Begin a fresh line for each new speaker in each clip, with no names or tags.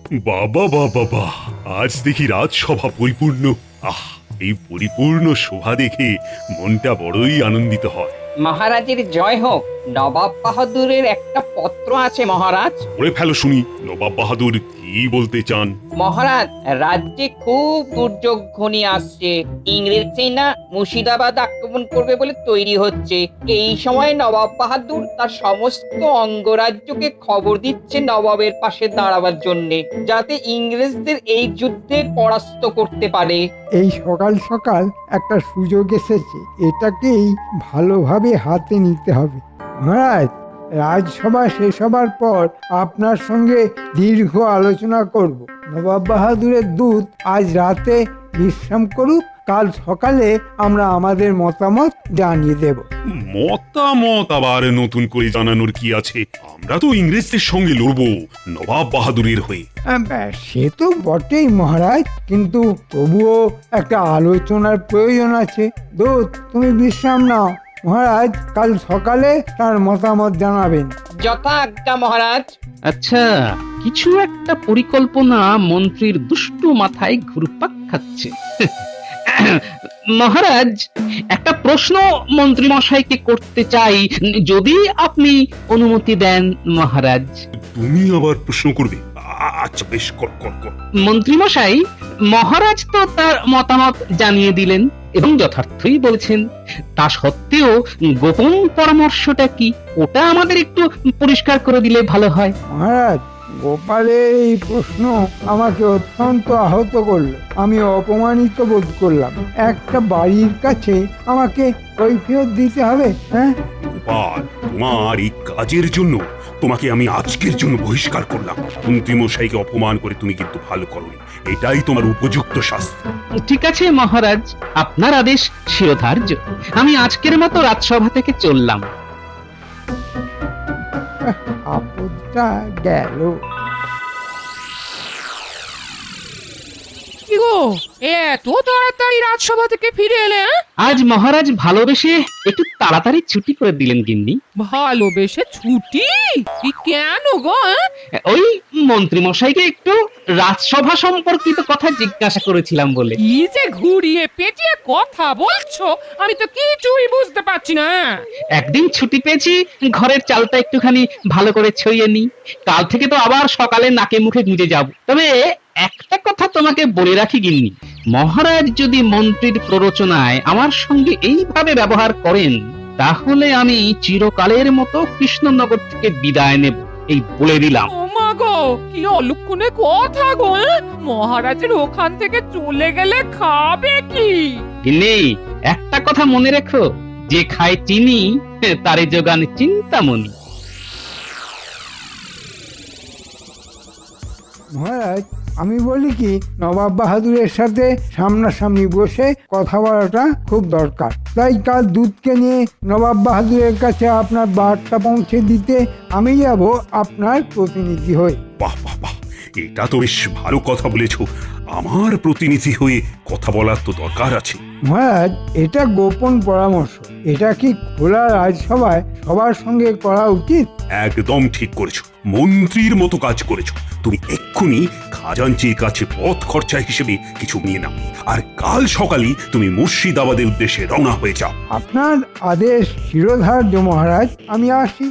বাবা বাবা বাবা, আজ দেখি রাজসভা পরিপূর্ণ। আহ, এই পরিপূর্ণ শোভা দেখে মনটা বড়ই আনন্দিত হয়।
মহারাজের জয় হোক। নবাব বাহাদুরের একটা পত্র আছে মহারাজ।
পড়ে ফেলো শুনি, নবাব বাহাদুর কি বলতে চান?
মহারাজ, রাজ্যে খুব দুর্যোগ ঘনিয়ে আসছে। ইংরেজ সেনা মুর্শিদাবাদ আক্রমণ করবে বলে তৈরি হচ্ছে। এই সময় নবাব বাহাদুর তার সমস্ত অঙ্গরাজ্যকে খবর দিচ্ছে নবাবের পাশে দাঁড়াবার জন্যে, যাতে ইংরেজদের এই যুদ্ধে পরাস্ত করতে পারে।
এই সকাল সকাল একটা সুযোগ এসেছে, এটাকেই ভালোভাবে হাতে নিতে হবে। মহারাজ, রাজসভা শেষ হবার পর আপনার সঙ্গে দীর্ঘ আলোচনা করব। নবাব বাহাদুরের দূত আজ রাতে বিশ্রাম করুক, কাল সকালে আমরা আমাদের মতামত জানিয়ে দেব।
মতামত আবার নতুন করে জানানোর কি আছে? আমরা তো ইংরেজদের সঙ্গে লড়বো নবাব বাহাদুরের হয়ে।
সে তো বটেই মহারাজ, কিন্তু তবুও একটা আলোচনার প্রয়োজন আছে। দূত, তুমি বিশ্রাম নাও। মহারাজ কাল সকালে তার মতামত জানাবেন।
যথা আজ্ঞা মহারাজ।
আচ্ছা, কিছু একটা পরিকল্পনা মন্ত্রীর দুষ্টু মাথায় ঘুরপাক খাচ্ছে। মহারাজ, একটা প্রশ্ন মন্ত্রী মশাইকে করতে চাই, যদি আপনি অনুমতি দেন মহারাজ।
তুমি আবার প্রশ্ন করবে? আচ্ছা বেশ, কর কর কর।
মন্ত্রী মশাই, মহারাজ তো তার মতামত জানিয়ে দিলেন এবং যথার্থই বলেছেন। তা সত্ত্বেও গোপন পরামর্শটা কি, ওটা আমাদের একটু পরিষ্কার করে দিলে ভালো হয়।
মহারাজ, গোপালের এই প্রশ্ন আমাকে অত্যন্ত আহত করলো। আমি অপমানিত বোধ করলাম। একটা বাড়ির কাছে আমাকে কৈফিয়ত দিতে হবে? হ্যাঁ,
গোপাল, তোমার এই কাজের জন্য তোমাকে আমি আজকের জন্য বহিষ্কার করলাম। মন্ত্রী মশাইকে অপমান করে তুমি কিন্তু ভালো করোনি, এটাই তোমার উপযুক্ত শাস্তি।
ঠিক আছে মহারাজ, আপনার আদেশ শিরোধার্য। আমি আজকের মতো রাজসভা থেকে চললাম।
আপদটা গেল।
কি গো, এত তাড়াতাড়ি রাজসভা থেকে ফিরে এলে?
আজ মহারাজ ভালোবেসে একটু তাড়াতাড়ি ছুটি করে দিলেন গিন্নি।
ভালোবেসে ছুটি? কি কেন গো?
ওই মন্ত্রী মশাইকে একটু রাজসভা সম্পর্কিত কথা জিজ্ঞাসা করেছিলাম বলে।
কি যে ঘুরিয়ে পেঁচিয়ে কথা বলছো, আমি তো কিছুই বুঝতে পারছি না।
একদিন ছুটি পেয়েছি, ঘরের চালটা একটুখানি ভালো করে ছড়িয়ে নি। কাল থেকে তো আবার সকালে নাকে মুখে গুঁজে যাব। তবে একটা কথা তোমাকে বলে রাখি গিন্নি, মহারাজ যদি মন্ত্রীর প্ররোচনায় আমার সঙ্গে এইভাবে ব্যবহার করেন, তাহলে আমি চিরকালের মতো কৃষ্ণনগর থেকে বিদায় নেব, এই বলে দিলাম।
ও মা গো, কি অলক্ষণে কথা গো! মহারাজের ওখান থেকে চলে গেলে খাবে কি?
গিন্নি, একটা কথা মনে রেখো, যে খায় চিনি তারে যোগান চিন্তামণি।
মহারাজ, আমি বলি কি, নবাব বাহাদুরের সাথে সামনাসামনি বসে কথা বলাটা খুব দরকার। তাই কাল দূতকে নিয়ে নবাব বাহাদুরের কাছে আপনার বার্তা পৌঁছে দিতে আমি যাব আপনার প্রতিনিধি হয়ে।
বাহ বাহ বাহ, এটা তো বেশ ভালো কথা বলেছো। আমার প্রতিনিধি হয়ে কথা বলার তো দরকার আছে।
মহারাজ, এটা গোপন পরামর্শ। এটা কি খোলা রাজসভায় সবার সঙ্গে করা উচিত?
একদম ঠিক করেছো, মন্ত্রীর মতো কাজ করেছো। তুমি এক্ষুনি খাজাঞ্চির কাছে পথ খরচা হিসেবে কিছু নিয়ে নাও, আর কাল সকালে তুমি মুর্শিদাবাদের উদ্দেশ্যে রওনা হয়ে যাও।
আপনার আদেশ শিরোধার্য মহারাজ, আমি আসি।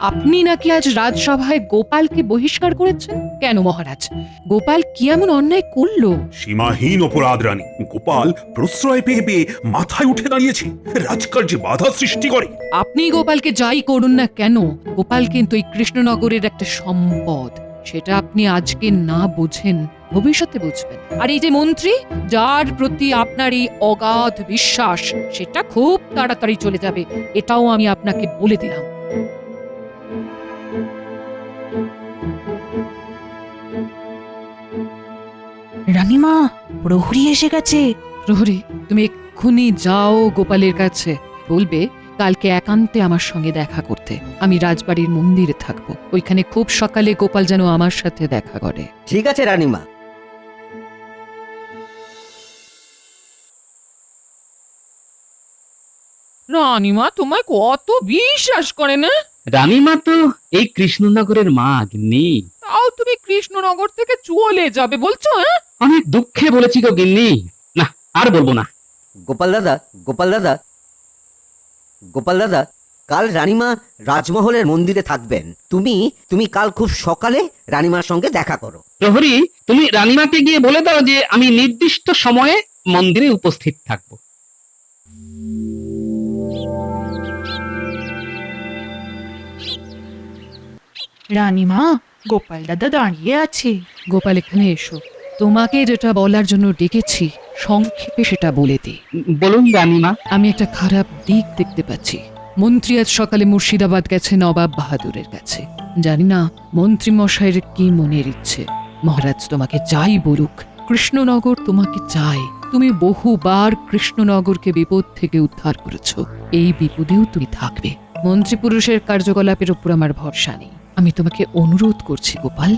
আপনি নাকি আজ রাজসভায় গোপালকে বহিষ্কার করেছেন? কেন মহারাজ, গোপাল কি এমন অন্যায় করলো?
সীমাহীন অপরাধ রানী। গোপাল প্রশ্রয় পেয়ে পেয়ে মাথায় উঠে দাঁড়িয়েছে, রাজকার্যে বাধা সৃষ্টি করে।
আপনি গোপালকে যাই করুন না কেন, গোপাল কিন্তু এই কৃষ্ণনগরের একটা সম্পদ। সেটা আপনি আজকে না বুঝেন, ভবিষ্যতে বুঝবেন। আর এই যে মন্ত্রী, যার প্রতি আপনার এই অগাধ বিশ্বাস, সেটা খুব তাড়াতাড়ি চলে যাবে, এটাও আমি আপনাকে বলে দিলাম।
রানীমা, প্রহরী এসে গেছে।
প্রহরী, তুমি এক্ষুনি যাও গোপালের কাছে, বলবে কালকে একান্তে আমার সঙ্গে দেখা করতে। আমি রাজবাড়ির মন্দিরে থাকবো, ওইখানে খুব সকালে গোপাল যেন আমার সাথে দেখা করে।
ঠিক আছে রানীমা।
রানীমা তোমায় কত বিশ্বাস করে না?
রানীমা তো এই কৃষ্ণনগরের মা গিন্নি।
তাও তুমি কৃষ্ণনগর থেকে চলে যাবে বলছো? হ্যাঁ,
অনেক দুঃখে বলেছি গো গিন্নি। না, আর বলবো না।
গোপাল দাদা, গোপাল দাদা, গোপাল দাদা, কাল রানীমা রাজমহলের মন্দিরে থাকবেন। তুমি কাল খুব সকালে রানীমার সঙ্গে দেখা করো।
প্রহরী, তুমি রানীমাকে গিয়ে বলে দাও যে আমি নির্দিষ্ট সময়ে মন্দিরে উপস্থিত থাকবো।
রানীমা, গোপাল দাদা দাঁড়িয়ে আছে।
গোপাল এখানে এসো। তোমাকে যেটা বলার জন্য ডেকেছি সংক্ষেপে সেটা বলে দিই।
বলুন রানীমা।
আমি একটা খারাপ দিক দেখতে পাচ্ছি। মন্ত্রী আজ সকালে মুর্শিদাবাদ গেছে নবাব বাহাদুরের কাছে। জানি না মন্ত্রী মশাইয়ের কি মনের ইচ্ছে। মহারাজ তোমাকে যাই বলুক, কৃষ্ণনগর তোমাকে চায়। তুমি বহুবার কৃষ্ণনগরকে বিপদ থেকে উদ্ধার করেছো, এই বিপদেও তুমি থাকবে। মন্ত্রী পুরুষের কার্যকলাপের উপর আমার ভরসা নেই। আমি তোমাকে অনুরোধ করছি গোপাল।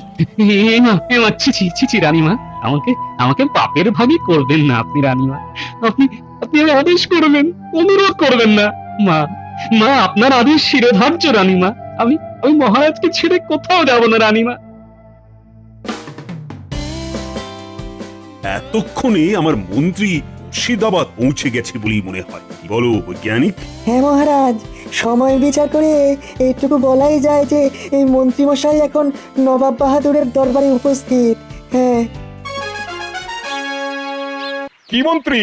ছি রানীমা, আমাকে আমাকে পাপের ভাগই করবেন না আপনি রানীমা। আপনি আপনি আমায় আদেশ করবেন, অনুরোধ করবেন না। মা, মা, আপনার আদেশ শিরোধার্য রানীমা। আমি আমি মহারাজকে ছেড়ে কোথাও যাব না রানীমা।
এতক্ষণে আমার মন্ত্রী মুর্শিদাবাদ পৌঁছে গেছে বলেই মনে হয়। কি বলো বৈজ্ঞানিক?
হ্যাঁ মহারাজ, সময় বিচার করে এইটুকু বলাই যায় যে এই মন্ত্রীমশাই এখন নবাব বাহাদুরের দরবারে উপস্থিত। হ্যাঁ।
কি মন্ত্রী,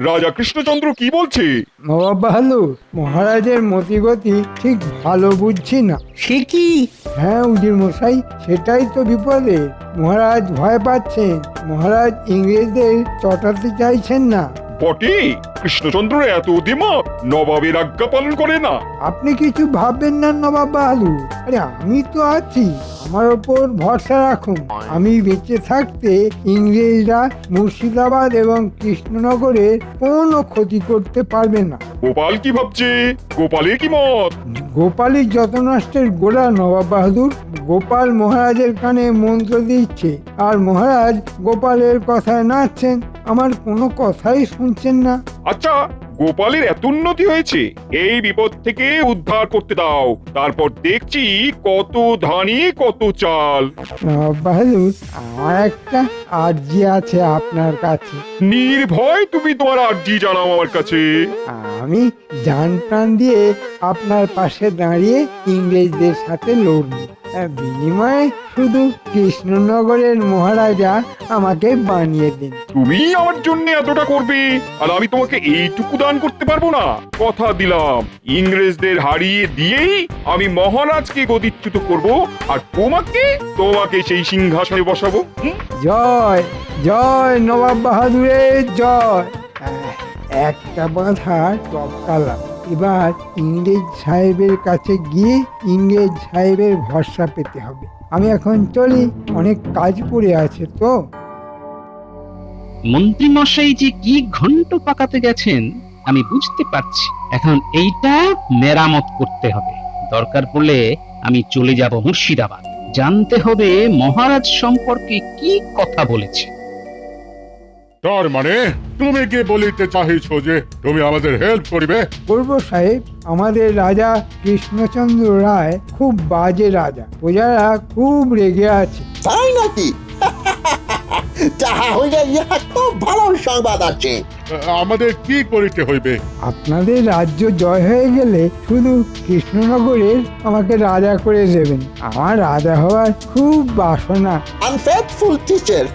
রাজা কৃষ্ণচন্দ্র কি বলছে?
নবাব বাহাদুর, মহারাজের মতিগতি ঠিক ভালো বুঝছি না।
সে কি?
হ্যাঁ উজির মশাই, সেটাই তো বিপদে। মহারাজ ভয় পাচ্ছেন। মহারাজ ইংরেজদের চটাতে চাইছেন না।
বটে, কৃষ্ণচন্দ্র এত দ্বিমত, নবাবের আজ্ঞা পালন করে না।
আপনি কিছু ভাববেন না নবাব বাহাদুর। আরে আমি তো আছি, আমার ওপর ভরসা রাখুন। আমি বেঁচে থাকতে ইংরেজরা মুর্শিদাবাদ এবং কৃষ্ণনগরের কোনো ক্ষতি করতে পারবে না।
গোপাল কি ভাবছে? গোপালের কি মত?
গোপালই যত নষ্টের গোড়া নবাব বাহাদুর। গোপাল মহারাজের কানে মন্ত্র দিচ্ছে, আর মহারাজ গোপালের কথায় নাচছেন। আমার কোনো কথাই শুনছেন না।
আচ্ছা, গোপালের এত উন্নতি হয়েছে, এই বিপদ থেকে উদ্ধার করতে দাও, তারপর দেখছি কত ধানি কত চাল।
নবাব বাহাদুর, আমার একটা আর্জি আছে আপনার কাছে।
নির্ভয় তুমি তোমার আর্জি জানাও আমার কাছে।
আমি জান প্রাণ দিয়ে আপনার পাশে দাঁড়িয়ে ইংরেজদের সাথে লড়ব। বিনিময়ে শুধু কৃষ্ণনগরের মহারাজা আমাকে বানিয়ে দিন।
তুমি আমার জন্য এতটা করবে, আর আমি তোমাকে এইটুকু দান করতে পারবো না? কথা দিলাম, ইংরেজদের হারিয়ে দিয়েই আমি মহারাজকে গদিচ্যুত করব, আর তোমাকে সেই সিংহাসনে বসাবো।
জয় জয় নবাব বাহাদুরের জয়। একটা বাঁধা টপকালাম। এবার ইংরেজ সাহেবের কাছে গিয়ে ইংরেজ সাহেবের ভরসা পেতে হবে। আমি এখন চলি, অনেক কাজ পড়ে আছে তো।
মন্ত্রী মশাই যে কি ঘন্ট পাকাতে গেছেন আমি বুঝতে পারছি। এখন এইটা মেরামত করতে হবে। দরকার পড়লে আমি চলে যাব মুর্শিদাবাদ, জানতে হবে মহারাজ সম্পর্কে কি কথা বলেছে।
তার মানে তুমি কি বলিতে চাহিছ যে তুমি আমাদের হেল্প করিবে?
পূর্ব সাহেব, আমাদের রাজা কৃষ্ণচন্দ্র রায় খুব বাজে রাজা। প্রজারা খুব রেগে আছে।
তাই নাকি? যাহা হইলে ইহা খুব ভালো সংবাদ আছে।
আমাদের কি করিতে হইবে?
আপনাদের রাজ্য জয় হয়ে গেলে শুধু কৃষ্ণনগরের আমাকে রাজা করে দেবেন। আমার রাজা হওয়ার খুব বাসনা।
Unfaithful teacher.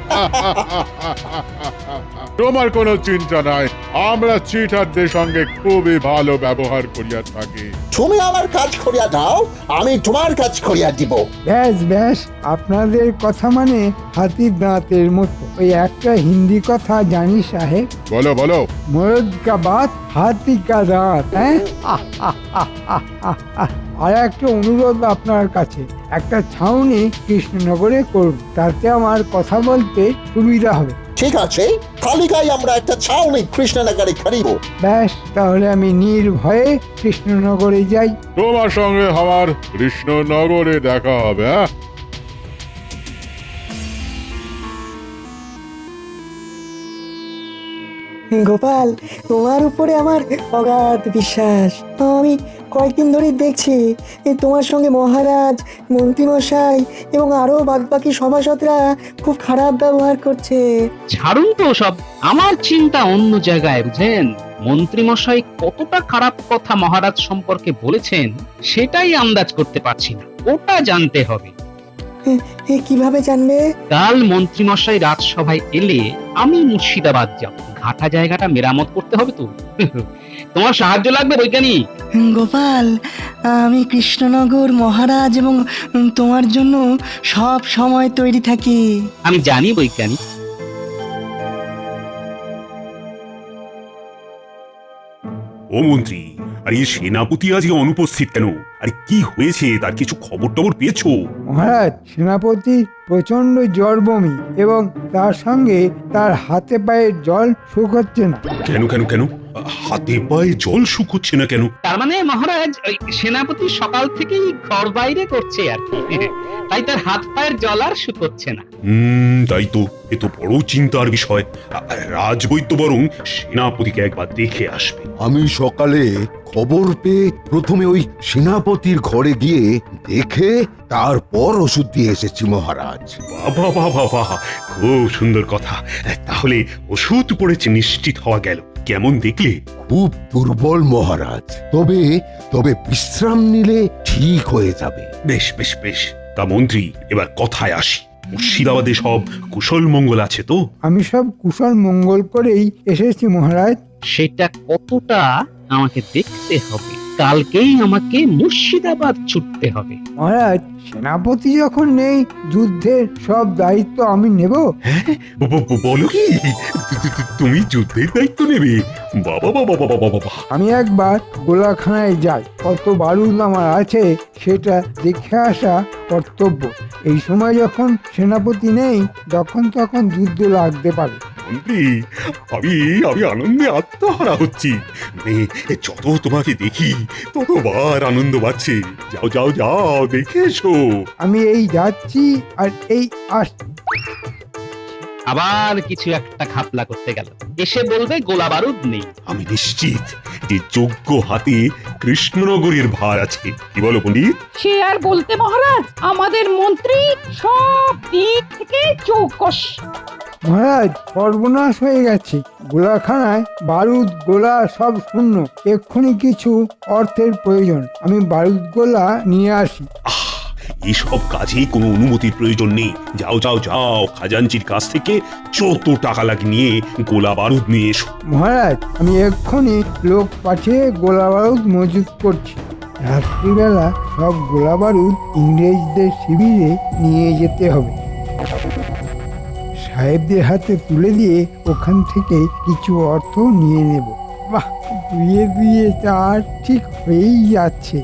তোমার কোনো চিন্তা নাই, আমরা চিটারদের সঙ্গে খুবই ভালো ব্যবহার করিয়া থাকি।
তুমি আমার কাজ করিয়া দাও, আমি তোমার কাজ করিয়া দিব।
ব্যাস ব্যাস, আপনাদের কথা মানে হাতির দাঁতের মতো। ওই একটা হিন্দি কথা জানি সাহেব,
বলো বলো।
মরদ কা বাত হাতি কা দাঁত। হ্যাঁ, আর একটা অনুরোধ আপনার কাছে, একটা ছাউনি কৃষ্ণনগরে করুন, তাতে আমার কথা বলতে সুবিধা হবে।
ঠিক আছে, কালিকায় আমরা একটা ছাউনি কৃষ্ণনগরে করিব।
ব্যাস, তাহলে আমি নির্ভয়ে কৃষ্ণনগরে যাই।
তোমার সঙ্গে আমার কৃষ্ণনগরে দেখা হবে। হ্যাঁ,
গোপাল, তোমার উপরে আমার অগাধ বিশ্বাস। আমি কয়েকদিন ধরেই দেখছি তোমার সঙ্গে মহারাজ, মন্ত্রীমশাই এবং আরো বাদবাকি সভাসদরা খুব খারাপ ব্যবহার করছে।
ছাড়ুন তো সব, আমার চিন্তা অন্য জায়গায়, বুঝলেন? মন্ত্রীমশাই কতটা খারাপ কথা মহারাজ সম্পর্কে বলেছেন সেটাই আন্দাজ করতে পারছি না, ওটা জানতে হবে।
কিভাবে জানবে?
কাল মন্ত্রীমশাই রাজসভায় এলে আমি মুর্শিদাবাদ যাব, ঘাটা জায়গাটা মেরামত করতে হবে তো। তোমার সাহায্য লাগবে বৈজ্ঞানিক।
গোপাল, আমি কৃষ্ণনগর, মহারাজ এবং তোমার জন্য সব সময় তৈরি থাকি।
আমি জানি বৈজ্ঞানিক।
ও মন্ত্রী, আর এই সেনাপতি আজকে অনুপস্থিত কেন? আরে কি হয়েছে, তার কিছু খবর টবর পেয়েছো?
মহারাজ, সেনাপতি প্রচন্ড জ্বর, বমি এবং তার সঙ্গে তার হাতে পায়ে জল শুকোচ্ছে না।
কেন কেন কেন? হাতে পায়ে জল শুকোচ্ছে না কেন?
তার মানে মহারাজ ওই সেনাপতি সকাল থেকেই ঘর বাইরে করছে আর কি, তাই তার হাত পায়ের জল আর শুকোচ্ছে না।
তাই তো, এ তো বড় চিন্তার বিষয়। রাজবৈদ্য বরং সেনাপতিকে একবার দেখে আসবে।
আমি সকালে খবর পেয়ে প্রথমে ওই সেনাপতির ঘরে গিয়ে দেখে তারপর ওষুধ দিয়ে এসেছি মহারাজ।
বাবা বাবা বাবা, খুব সুন্দর কথা। তাহলে ওষুধ পড়েছে নিশ্চিত হওয়া গেল। কেমন দেখলে?
খুব দুর্বল মহারাজ, তবে তবে বিশ্রাম নিলে ঠিক হয়ে যাবে।
বেশ বেশ বেশ। তা মন্ত্রী, এবার কথায় আসি। মুর্শিদাবাদে সব কুশল মঙ্গল আছে তো?
আমি সব কুশল মঙ্গল করেই এসেছি মহারাজ।
সেটা কতটা আমাকে দেখতে হবে, কালকেই আমাকে মুর্শিদাবাদ ছুটতে হবে।
মহারাজ, সেনাপতি যখন নেই, যুদ্ধের সব দায়িত্ব আমি নেব।
হ্যাঁ, বলো কি? তুমি যুদ্ধের দায়িত্ব নেবে? বাবা বাবা বাবা বাবা।
আমি একবার গোলাখানায় যাই, কত বারুদ আমার আছে সেটা দেখে আসা কর্তব্য। এই সময় যখন সেনাপতি নেই, যখন তখন যুদ্ধ লাগতে পারে।
মন্ত্রী, আমি আমি আনন্দে আত্মহারা হচ্ছি। যত তোমাকে দেখি ততবার আনন্দ বাড়ছে। যাও যাও যাও, দেখে এসো।
আমি এই যাচ্ছি আর এই আসছি।
আবার কিছু একটা ঘাপলা করতে গেল, এসে বলবে গোলা বারুদ নেই।
আমি নিশ্চিত যে যোগ্য হাতে কৃষ্ণনগরের ভার আছে। কি বলো পণ্ডিত?
সে আর বলতে মহারাজ, আমাদের মন্ত্রী সব দিক থেকে চৌকস।
মহারাজ, সর্বনাশ হয়ে গেছে। গোলাখানায় বারুদ গোলা সব শূন্য। এক্ষুনি কিছু অর্থের প্রয়োজন, আমি বারুদ গোলা নিয়ে আসি।
এসব কাজে কোনো অনুমতির প্রয়োজন নেই। যাও যাও যাও, খাজাঞ্চির কাছ থেকে যত টাকা লাগে নিয়ে গোলা বারুদ নিয়ে এসো।
মহারাজ, আমি এক্ষুনি লোক পাঠিয়ে গোলা বারুদ মজুত করছি। রাত্রিবেলা সব গোলা বারুদ ইংরেজদের শিবিরে নিয়ে যেতে হবে। সাহেবদের হাতে তুলে দিয়ে ওখান থেকে কিছু অর্থ নিয়ে নেব। বাহ, দুয়ে দুয়ে চার ঠিক হয়েই যাচ্ছে।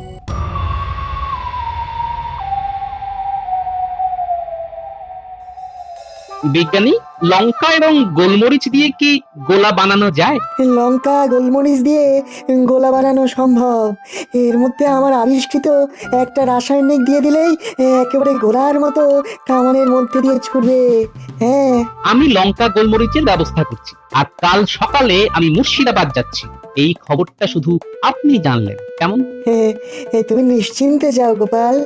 বিজ্ঞানী, লঙ্কা এবং গোলমরিচ দিয়ে কি গোলা বানানো যায়?
লঙ্কা, গোলমরিচ দিয়ে গোলা বানানো সম্ভব। এর মধ্যে আমার আবিষ্কৃত একটা রাসায়নিক দিয়ে দিলেই একেবারে গোলার মতো কামানের মধ্যে দিয়ে ছুটবে। হ্যাঁ,
আমি লঙ্কা গোলমরিচের ব্যবস্থা করছি, আর কাল সকালে আমি মুর্শিদাবাদ যাচ্ছি। এই খবরটা শুধু আপনি জানলেন, কেমন?
তুমি নিশ্চিন্তে যাও গোপাল।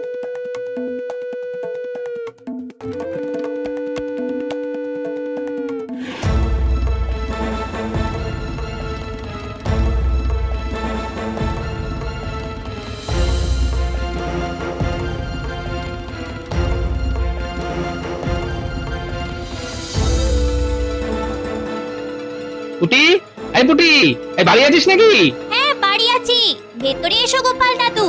পুটি, এই পুটি, এই বাড়ি আছিস নাকি?
হ্যাঁ, বাড়ি আছি। ভেতরে এসো গোপাল দাদু।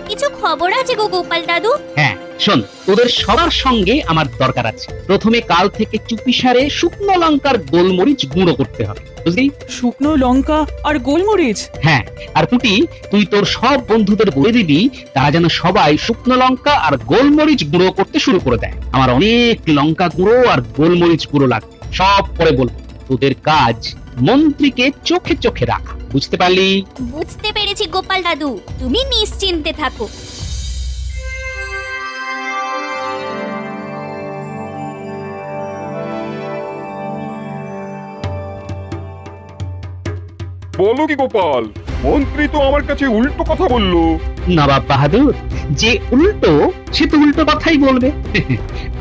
কিছু খবর আছে গো গোপাল দাদু।
হ্যাঁ শোন, তোদের সবার সঙ্গে আমার দরকার আছে। প্রথমে কাল থেকে চুপিসারে শুকনো লঙ্কার গোলমরিচ গুঁড়ো করতে হবে, বুঝলি?
শুকনো লঙ্কা আর গোলমরিচ?
হ্যাঁ, আর পুটি, তুই তোর সব বন্ধুদের বলে দিবি তারা যেন সবাই শুকনো লঙ্কা আর গোলমরিচ গুঁড়ো করতে শুরু করে দেয়। আমার অনেক লঙ্কা গুঁড়ো আর গোলমরিচ গুঁড়ো লাগবে, সব পরে বলবো। তোদের কাজ মন্ত্রীকে চোখে চোখে রাখা, বুঝতে পারলি?
বুঝতে পেরেছি গোপাল দাদু, তুমি নিশ্চিন্তে থাকো।
বলো কি গোপাল, মন্ত্রী তো আমার কাছে উল্টো কথা বললো।
নবাব বাহাদুর, যে উল্টো সে তো উল্টো কথাই বলবে।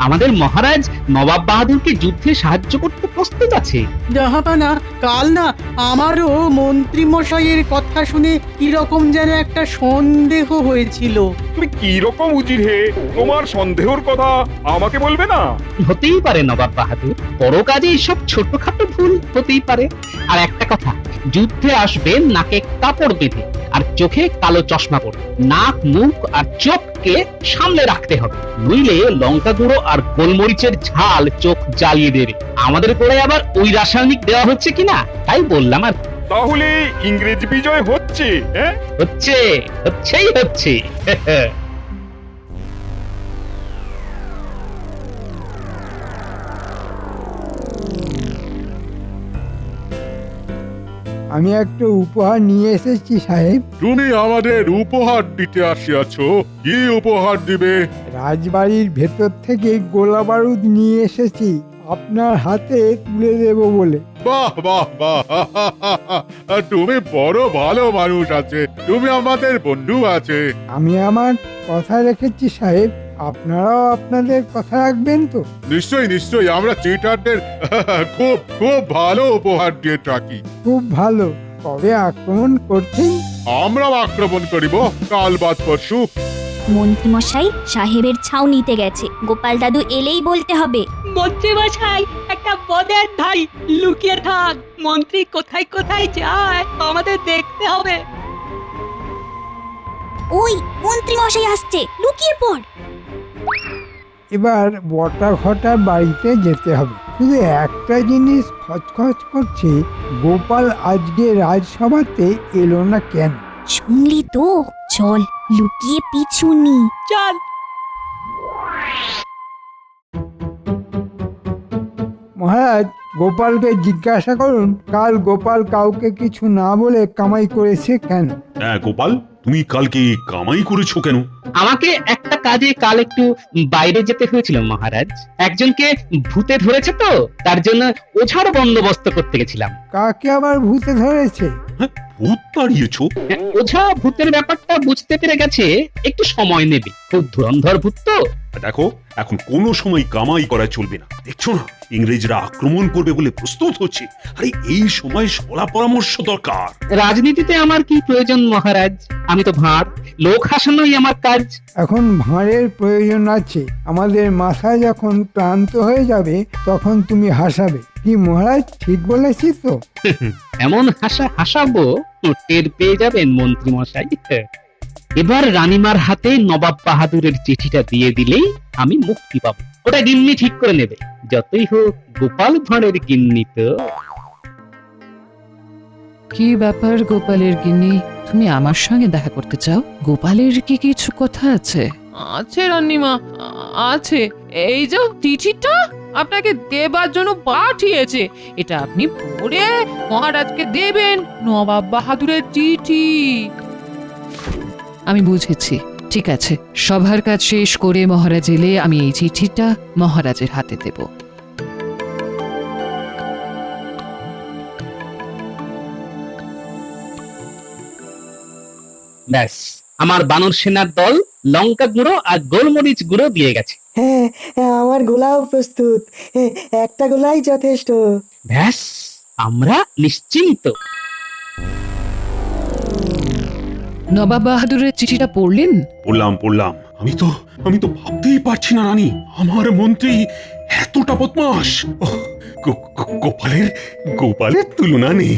আমাদের মহারাজ নবাব বাহাদুরকে যুদ্ধে সাহায্য করতে প্রস্তুত আছে।
জাহাপানা, কাল না আমারও মন্ত্রী মশাইয়ের কথা শুনে কিরকম যেন একটা সন্দেহ হয়েছিল।
তুমি কি রকম উজির হে, তোমার সন্দেহর কথা আমাকে বলবে না?
হতেই পারে নবাব বাহাদুর, বড় কাজে এইসব ছোটখাটো ভুল হতেই পারে। আর একটা কথা, যুদ্ধে আসবেন নাকে কাপড় বেঁধে আর চোখে কালো চশমা পরে। নাক, মুখ আর চোখকে সামনে রাখতে হবে, নইলে লঙ্কা গুঁড়ো আর গোলমরিচের ঝাল চোখ জ্বালিয়ে দেবে। আমাদের করে আবার ওই রাসায়নিক দেওয়া হচ্ছে কিনা তাই বললাম। আর
তাহলে ইংরেজ বিজয় হচ্ছে? হ্যাঁ,
হচ্ছে।
আমি একটা উপহার নিয়ে এসেছি সাহেব।
তুমি আমাদের উপহার দিতে আসিয়াছ, কি উপহার দিবে?
রাজবাড়ির ভেতর থেকে গোলা বারুদ নিয়ে এসেছি আপনার হাতে তুলে দেব বলে।
বাহ বাহ বাহ, তুমি বড় ভালো মানুষ আছে, তুমি আমাদের বন্ধু আছে।
আমি আমার কথা রেখেছি সাহেব, আপনারাও আপনাদের কথা রাখবেন তো?
নিশ্চয়ই নিশ্চয়ই, আমরা চিটারদের খুব খুব ভালো উপহার দিয়ে থাকি।
খুব ভালো। কবে আক্রমণ করছেন?
আমরা আক্রমণ করিব কাল বাদ পরশু।
মন্ত্রীমশাই সাহেবের ছাউনিতে গেছে, গোপাল দাদু এলেই বলতে হবে।
মন্ত্রী মশাই, একটা পদের ধাই লুকিয়ে থাক, মন্ত্রী কোথায় কোথায় যায় আমাদের দেখতে হবে।
ওই মন্ত্রীমশাই আসছে, লুকিয়ে পড়।
এবার বটা ঘটা বাড়িতে যেতে হবে। শুধু একটা জিনিস খচখচ করছে, গোপাল আজকে রাজসভাতে এলো না কেন?
শুনলি তো, চল লুকিয়ে পিছু নি।
চল।
মহারাজ, গোপালকে জিজ্ঞাসা করুন কাল গোপাল কাউকে কিছু না বলে কামাই করেছে কেন।
হ্যাঁ গোপাল, তুমি কালকে কামাই করেছো কেন?
আমাকে একটা কাজে কাল একটু বাইরে যেতে হয়েছিল মহারাজ। একজনকে ভূতে ধরেছে তো, তার জন্য ওঝার বন্দোবস্ত করতে গেছিলাম।
কাকে আবার ভূতে ধরেছে?
ভূত তাড়িয়েছো?
ওঝা ভূতের ব্যাপারটা বুঝতে পেরে গেছে, একটু সময় নেবে, খুব ধুরন্ধর ভূত তো।
দেখো, এখন কোনো সময় কামাই করা চলবে না। দেখছো না ইংরেজরা আক্রমণ করবে বলে প্রস্তুত হচ্ছে। আরে এই সময় সলা পরামর্শ দরকার।
রাজনীতিতে আমার কি প্রয়োজন মহারাজ? আমি তো ভাঁড়, লোক হাসানোই আমার কাজ।
এখন ভাঁড়ের প্রয়োজন আছে। আমাদের মাথা যখন ক্লান্ত হয়ে যাবে তখন তুমি হাসাবে। কি মহারাজ, ঠিক বলেছি তো?
এমন হাসাবো টের পেয়ে যাবেন মন্ত্রী মশাই। এবার রানীমার হাতে নবাব বাহাদুরের চিঠিটা দিয়ে দিলেই আমি মুক্তি পাবো। ওটা গিন্নি ঠিক করে নেবে, যতই হোক গোপাল ভাঁড়ের গিন্নি তো।
কি ব্যাপার গোপালের গিন্নি, তুমি আমার সঙ্গে দেখা করতে চাও? গোপালের কি কিছু কথা আছে?
আছে রান্নিমা, আছে। এই যে চিঠিটা আপনাকে দেবার জন্য পাঠিয়েছে, এটা আপনি পড়ে মহারাজকে দেবেন। নবাব বাহাদুরের চিঠি।
আমি বুঝেছি, ঠিক আছে। সভার কাজ শেষ করে মহারাজ এলে আমি এই চিঠিটা মহারাজের হাতে দেব।
ব্যাস, আমার বানর সেনার দল লঙ্কা গুঁড়ো আর গোলমরিচ গুঁড়ো দিয়ে গেছে।
হ্যাঁ, আমার গোলাও প্রস্তুত, একটা গোলাই যথেষ্ট।
ব্যাস, আমরা নিশ্চিন্ত।
নবাব বাহাদুরের চিঠিটা পড়লেন?
পড়লাম। আমি তো ভাবতেই পারছি না রানী, আমার মন্ত্রী এতটা বদমাশ। গোপালের তুলনা নেই।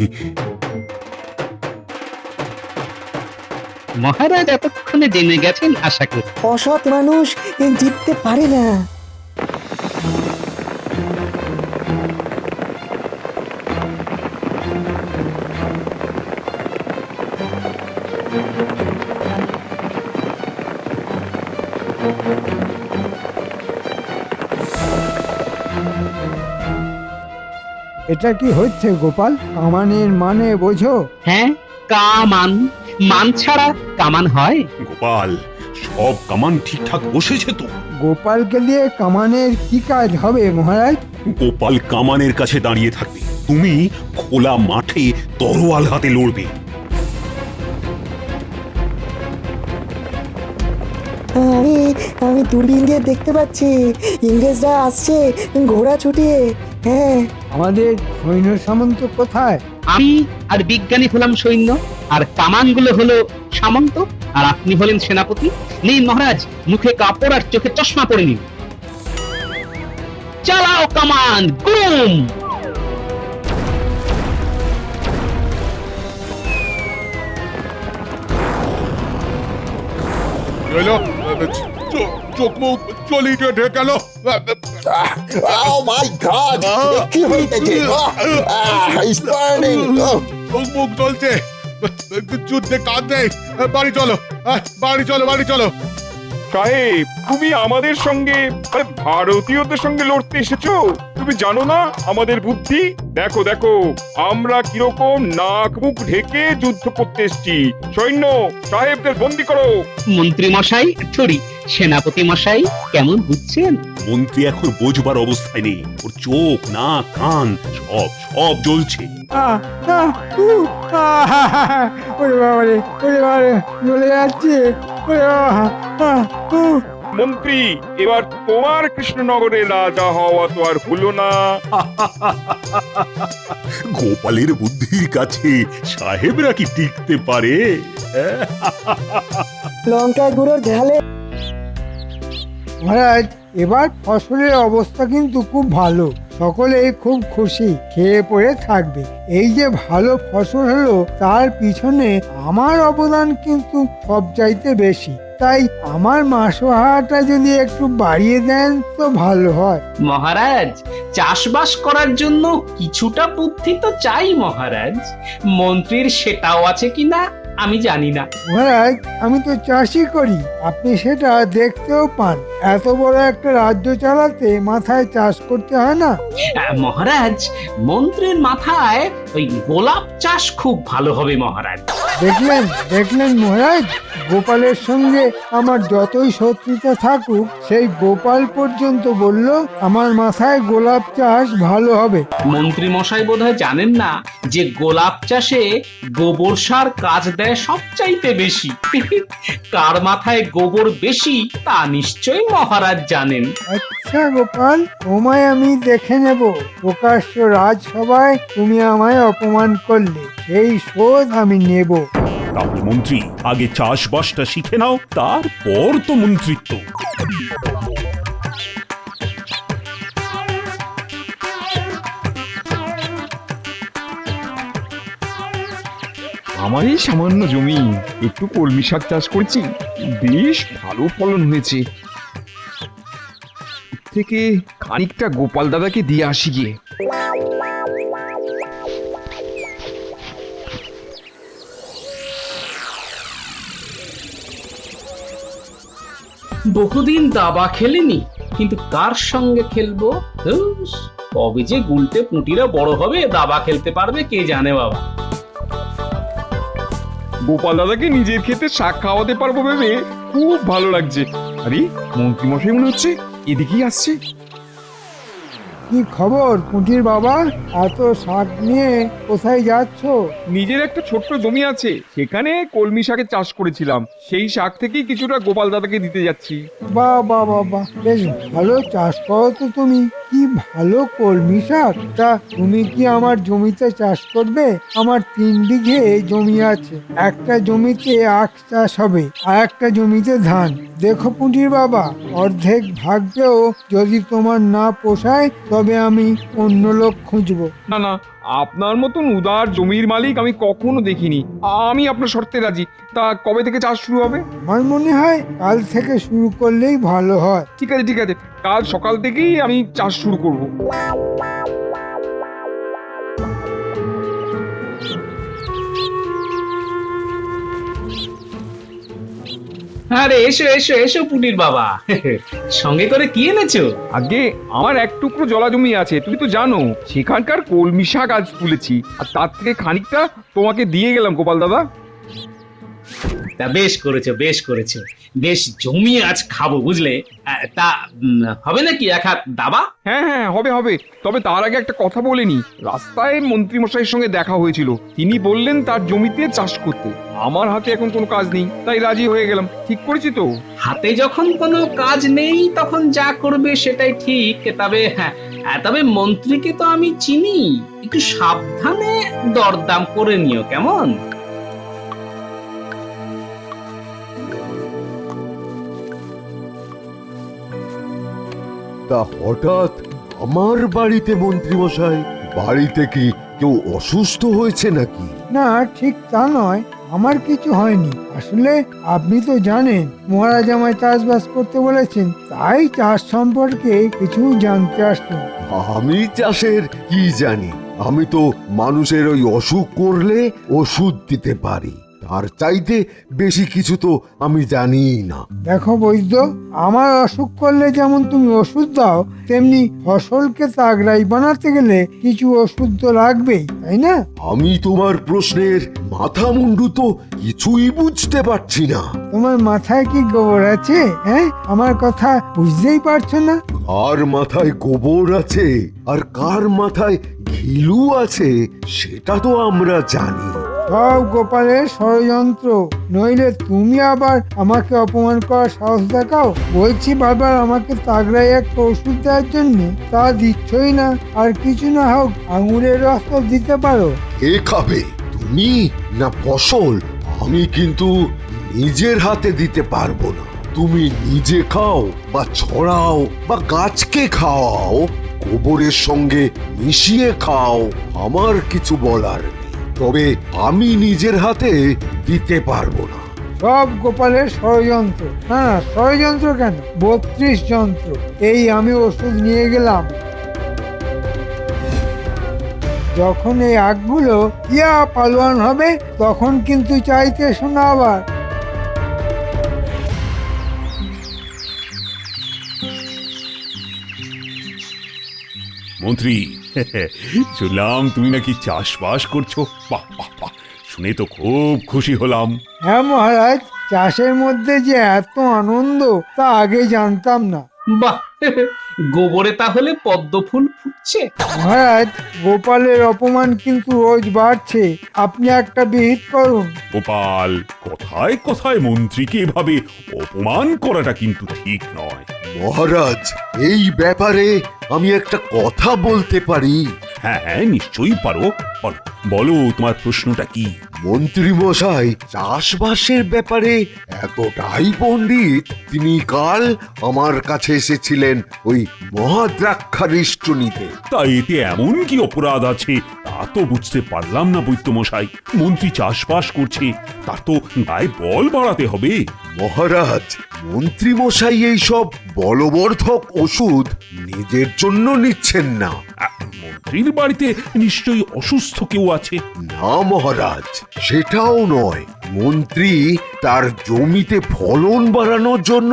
মহারাজ এতক্ষণে জেনে গেছেন আশা করি।
অসৎ মানুষ জিততে পারে না।
এটা কি হচ্ছে গোপাল? কামানের মানে বোঝো?
হ্যাঁ, কামান মান ছাড়া কামান হয়?
গোপাল, সব কামান ঠিকঠাক বসেছে তো?
গোপালকে দিয়ে কামানের কি কাজ হবে মহারাজ?
গোপাল কামানের কাছে দাঁড়িয়ে থাকবে, তুমি খোলা মাঠে তরোয়াল হাতে লড়বে।
আমি আমি দূরবীন দিয়ে দেখতে পাচ্ছি ইংরেজরা আসছে ঘোড়া ছুটিয়ে। হ্যাঁ,
আমাদের সৈন্য সামন্ত কোথায়?
আমি আর বিজ্ঞানী হলাম সৈন্য, আর কামানগুলো হলো সামন্ত, আর আপনি হলেন সেনাপতি। নিন মহারাজ, মুখে কাপড় আর চোখে চশমা পরে নিন। চালাও কামান, গুম!
হলো চোখ মুখ চলিয়ে ঢেকাল।
Oh my God! কি হইতেছে? It's burning!
চোখ মুখ জ্বলছে, যুদ্ধে কাজ নেই। বাড়ি চলো, বাড়ি চলো, বাড়ি চলো।
সাহেব, তুমি আমাদের সঙ্গে মানে ভারতীয়দের সঙ্গে লড়তে এসেছো? তুমি জানো না আমাদের বুদ্ধি? দেখো দেখো, আমরা কিরকম নাক মুখ ঢেকে যুদ্ধ করতে এসেছি। সৈন্য সাহেবদের বন্দি করো।
মন্ত্রী মশাই, সরি সেনাপতি মশাই, কেমন বুঝছেন?
মন্ত্রী এখন বোঝবার অবস্থায় নেই, ওর চোখ নাক কান সব সব জ্বলছে।
আহ, আহ, উহ, আহ, ওরে বাবারে, ওরে বাবারে, জ্বলে যাচ্ছে। ওরে বাবা, উহ।
মন্ত্রী, এবার তোমার কৃষ্ণনগরে রাজা হওয়া তো আর হলো না।
গোপালের বুদ্ধির কাছে সাহেবরা কি টিকতে পারে?
লঙ্কা গুঁড়োর ঝালে।
মহারাজ, এবার ফসলের অবস্থা কিন্তু খুব ভালো, সকলেই খুব খুশি, খেয়ে পড়ে থাকবে। এই যে ভালো ফসল হলো তার পিছনে আমার অবদান কিন্তু সবচাইতে বেশি, তাই আমার মাসোহারাটা যদি একটু বাড়িয়ে দেন তো ভালো হয়।
মহারাজ, চাষবাস করার জন্য কিছুটা বুদ্ধি তো চাই মহারাজ। মন্ত্রীর সেটাও আছে কিনা আমি জানি না।
মহারাজ, আমি তো চাষই করি, আপনি সেটা দেখতেও পান। এত বড় একটা রাজ্য চালাতে মাথায় চাষ করতে হয় না?
মহারাজ, মন্ত্রীর মাথায় ওই গোলাপ চাষ খুব ভালো হবে মহারাজ।
দেখলেন দেখলেন মহারাজ, গোপালের সঙ্গে আমার যতই শত্রুতা থাকুক, সেই গোপাল পর্যন্ত বলল আমার মাথায় গোলাপ চাষ ভালো হবে।
মন্ত্রী মশাই বোধহয় জানেন না যে গোলাপ চাষে গোবর সার কাজ দেয় সবচাইতে বেশি। কার মাথায় গোবর বেশি তা নিশ্চয়ই মহারাজ জানেন।
আচ্ছা গোপাল, তোমায় আমি দেখে নেব। প্রকাশ্য রাজসভায় তুমি আমায় অপমান করলে, সেই শোধ আমি নেব।
তাহলে মন্ত্রী, আগে চাষবাসটা শিখে নাও, তারপর তো মন্ত্রিত্ব।
আমার এই সামান্য জমি একটু কলমি শাক চাষ করেছি, বেশ ভালো ফলন হয়েছে। থেকে খানিকটা গোপাল দাদাকে দিয়ে আসি গিয়ে।
বহুদিন দাবা খেলিনি, কিন্তু কার সঙ্গে খেলবো? ধুস, কবে যে গুলটে পুঁটিরা বড় হবে দাবা খেলতে পারবে কে জানে বাবা।
গোপাল দাদাকে নিজের ক্ষেতে শাক খাওয়াতে পারবো ভেবে খুব ভালো লাগছে। আরে মন্ত্রী মশাই মনে হচ্ছে এদিকেই আসছে।
কি খবর পুঁটির বাবা, এত শাক নিয়ে কোথায় যাচ্ছ?
নিজের একটা ছোট্ট জমি আছে, সেখানে কলমি শাকের চাষ করেছিলাম, সেই শাক থেকেই কিছুটা গোপাল দাদাকে দিতে যাচ্ছি।
বাহ বাহ বাহ বাহ, বেশ ভালো চাষ করো তো তুমি। কি ভালো কলমি শাক! তা তুমি কি আমার জমিতে চাষ করবে? আমার 3 বিঘে জমি আছে, একটা জমিতে আখ চাষ হবে আর একটা জমিতে ধান। দেখো পুঁটির বাবা, অর্ধেক ভাগকেও যদি তোমার না পোষায় তবে আমি অন্য লোক খুঁজবো।
না না, আপনার মতন উদার জমির মালিক আমি কখনো দেখিনি। আমি আপনার শর্তে রাজি। তা কবে থেকে চাষ শুরু হবে?
আমার মনে হয় কাল থেকে শুরু করলেই ভালো হয়।
ঠিক আছে ঠিক আছে, কাল সকাল থেকেই আমি চাষ শুরু করব।
আরে এসো এসো এসো পুটির বাবা, সঙ্গে করে কি এনেছো?
আগে আমার এক টুকরো জলা জমি আছে, তুমি তো জানো, সেখানকার কলমি শাক আজ তুলেছি, আর তার থেকে খানিকটা তোমাকে দিয়ে গেলাম গোপাল দাদা।
তা বেশ করেছো বেশ করেছো, বেশ জমিয়ে আজ খাবো বুঝলে। তা হবে নাকি এক হাত দাবা?
হ্যাঁ হ্যাঁ, হবে হবে। তবে তার আগে একটা কথা বলিনি, রাস্তায় মন্ত্রী মশাইয়ের সঙ্গে দেখা হয়েছিল, তিনি বললেন তার জমিতে চাষ করতে। আমার হাতে এখন কোনো কাজ নেই, তাই রাজি হয়ে গেলাম। ঠিক করেছি তো?
হাতে যখন কোনো কাজ নেই তখন যা করবে সেটাই ঠিক। তবে মন্ত্রীকে তো আমি চিনি, একটু সাবধানে দরদাম করে নিও কেমন?
তা হঠাৎ আমার বাড়িতে মন্ত্রী মশাই, বাড়িতে কি কেউ অসুস্থ হয়েছে নাকি?
না, ঠিক তা নয়, আমার কিছু হয়নি। আসলে আপনি তো জানেন মহারাজ আমায় চাষবাস করতে বলেছেন, তাই চাষ সম্পর্কে কিছু জানতে আসলাম।
আমি চাষের কি জানি? আমি তো মানুষের ওই অসুখ করলে ওষুধ দিতে পারি, তার চাইতে বেশি কিছু তো আমি জানিই না।
দেখো বৈদ্য, আমার অসুখ করলে যেমন তুমি ওষুধ দাও, তেমনি ফসলকে তাগড়াই বানাতে গেলে কিছু ওষুধ তো লাগবেই, তাই না?
আমি তোমার প্রশ্নের মাথা মুন্ডু তো কিছুই বুঝতে পারছি না।
তোমার মাথায় কি গোবর আছে? হ্যাঁ, আমার কথা বুঝতেই পারছো না?
কার মাথায় গোবর আছে আর কার মাথায় ঘিলু আছে সেটা তো আমরা জানি।
সব গোপালের ষড়যন্ত্র, নইলে তুমি আবার আমাকে অপমান করার সাহস দেখাও। বলছি বারবার আমাকে তাগড়াই একটা ওষুধ দেওয়ার জন্য, তা দিচ্ছই না। আর কিছু না হোক আঙুরের রস তো দিতে পারো।
কে খাবে, তুমি না ফসল? আমি কিন্তু নিজের হাতে দিতে পারবো না। তুমি নিজে খাও বা ছড়াও বা গাছকে খাওয়াও, গোবরের সঙ্গে মিশিয়ে খাও, আমার কিছু বলার নেই। তবে আমি নিজের হাতে দিতে পারবো না।
সব গোপালের ষড়যন্ত্র। না, ষড়যন্ত্র কেন, 32 যন্ত্র। এই আমি ওষুধ নিয়ে গেলাম। যখন এই আগগুলো ইয়া পালোয়ান হবে, তখন কিন্তু চাইতে শোনা আবার।
মন্ত্রী, শুনলাম তুমি নাকি চাষবাস করছো। বাহ বাহ বাহ, শুনে তো খুব খুশি হলাম।
হ্যাঁ মহারাজ, চাষের মধ্যে যে এত আনন্দ তা আগে জানতাম না।
বাহ, গোবরে তাহলে পদ্ম ফুল ফুটছে।
মহারাজ, গোপালের অপমান কিন্তু রোজ বাড়ছে। আপনি একটা বিহিত করুন।
গোপাল, কথায় কথায় মন্ত্রীকে এভাবে অপমান করাটা কিন্তু ঠিক নয়।
মহারাজ, এই ব্যাপারে আমি একটা কথা বলতে পারি?
হ্যাঁ হ্যাঁ, নিশ্চয়ই পারো। বলো, তোমার প্রশ্নটা কি?
মন্ত্রী মশাই চাষবাসের ব্যাপারে এতটাই পণ্ডিত, তিনি কাল আমার কাছে এসেছিলেন ওই মহাদ্রাক্ষারিষ্ট নিতে।
তা এতে এমন কি অপরাধ আছে তা তো বুঝতে পারলাম না বৈদ্যমশাই। মন্ত্রী চাষবাস করছে, তার তো গায়ে বল বাড়াতে হবে।
মহারাজ, মন্ত্রী মশাই এইসব বলবর্ধক ওষুধ নিজের জন্য নিচ্ছেন না।
মন্ত্রীর বাড়িতে নিশ্চয়ই অসুস্থ কেউ আছে।
না মহারাজ, সেটাও নয়। মন্ত্রী তার জমিতে ফলন বাড়ানোর জন্য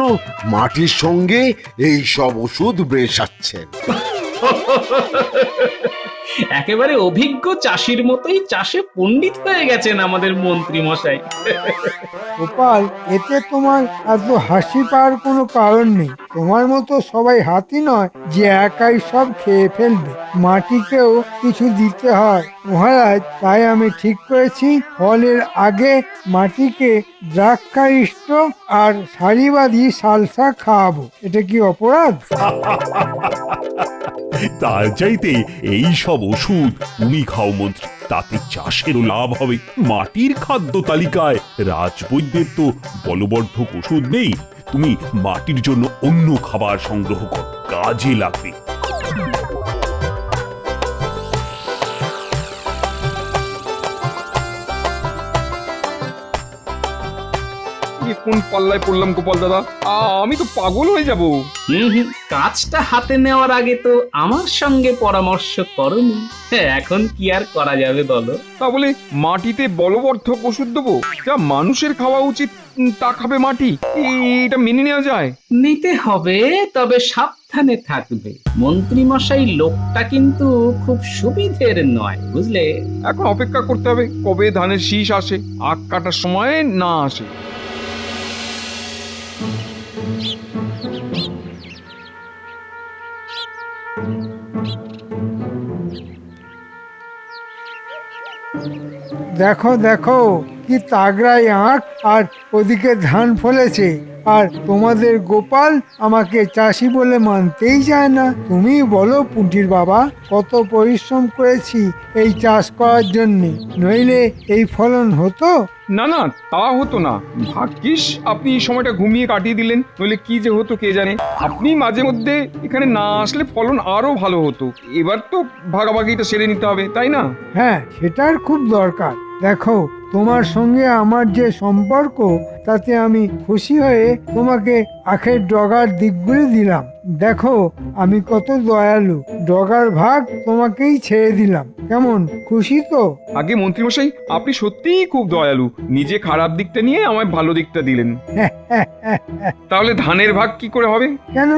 মাটির সঙ্গে এই সব ওষুধ মেশাচ্ছেন।
একেবারে অভিজ্ঞ চাষির মতোই চাষে পণ্ডিত হয়ে গেছেন আমাদের মন্ত্রী মশাই।
গোপাল, এতে তোমার এত হাসি পাওয়ার কোনো কারণ নেই। তোমার মতো সবাই হাতি নয় যে একাই সব খেয়ে ফেলবে, মাটিকেও কিছু দিতে হয় মহারাজ। তাই আমি ঠিক করেছি ফলের আগে মাটিকে দ্রাক্ষারিষ্ট আর সারিবাদী সালসা খাওয়াবো। এটা কি অপরাধ?
তার চাইতে এই সব ওষুধ তুমি খাও মন্ত্রী, তাতে চাষেরও লাভ হবে। মাটির খাদ্য তালিকায় রাজবৈদ্যের তো বলবর্ধক ওষুধ নেই। তুমি মাটির জন্য অন্য খাবার সংগ্রহ কর, কাজে লাগবে।
কোন পাল্লায় পড়লাম গোপাল দাদা, আমি তো পাগল হয়ে যাব।
কাজটা হাতে নেওয়ার আগে তো আমার সঙ্গে পরামর্শ করনি, এখন কি আর করা যাবে বলো?
তা বলে মাটিতে বলবর্ধক ওষুধ দেবো? যা মানুষের খাওয়া উচিত তা খাবে মাটি, এটা মেনে নেওয়া যায়?
নিতে হবে, তবে সাবধানে থাকবে। মন্ত্রী মশাই লোকটা কিন্তু খুব সুবিধের নয়, বুঝলে?
এখন অপেক্ষা করতে হবে কবে ধানের শীষ আসে, আখ কাটার সময় না আসে।
দেখো দেখো কি তাগড়াই আঁক, আর ওদিকে ধান ফলেছে, আর তোমাদের গোপাল আমাকে চাষি বলে মানতেই চায় না। তুমি বলো পুঁটির বাবা, কত পরিশ্রম করেছি এই চাষ করার জন্যে, নইলে এই ফলন হতো?
না না, তা হতো না। ভাগ্যিস আপনি এই সময়টা ঘুমিয়ে কাটিয়ে দিলেন, নইলে কি যে হতো কে জানে। আপনি মাঝে মধ্যে এখানে না আসলে ফলন আরো ভালো হতো। এবার তো ভাগাভাগিটা সেরে নিতে হবে, তাই না?
হ্যাঁ, সেটার খুব দরকার। দেখো, তোমার সঙ্গে আমার যে সম্পর্ক, তাতে আমি খুশি হয়ে তোমাকে আখের ডগার দিকগুলি দিলাম। দেখো আমি কত দয়ালু, ডগার ভাগ তোমাকেই ছেড়ে দিলাম। কেমন, খুশি তো?
আগে মন্ত্রীমশাই, আপনি সত্যিই খুব দয়ালু। নিজে খারাপ দিকটা নিয়ে আমায় ভালো দিকটা দিলেন। তাহলে ধানের ভাগ কি করে হবে?
কেন,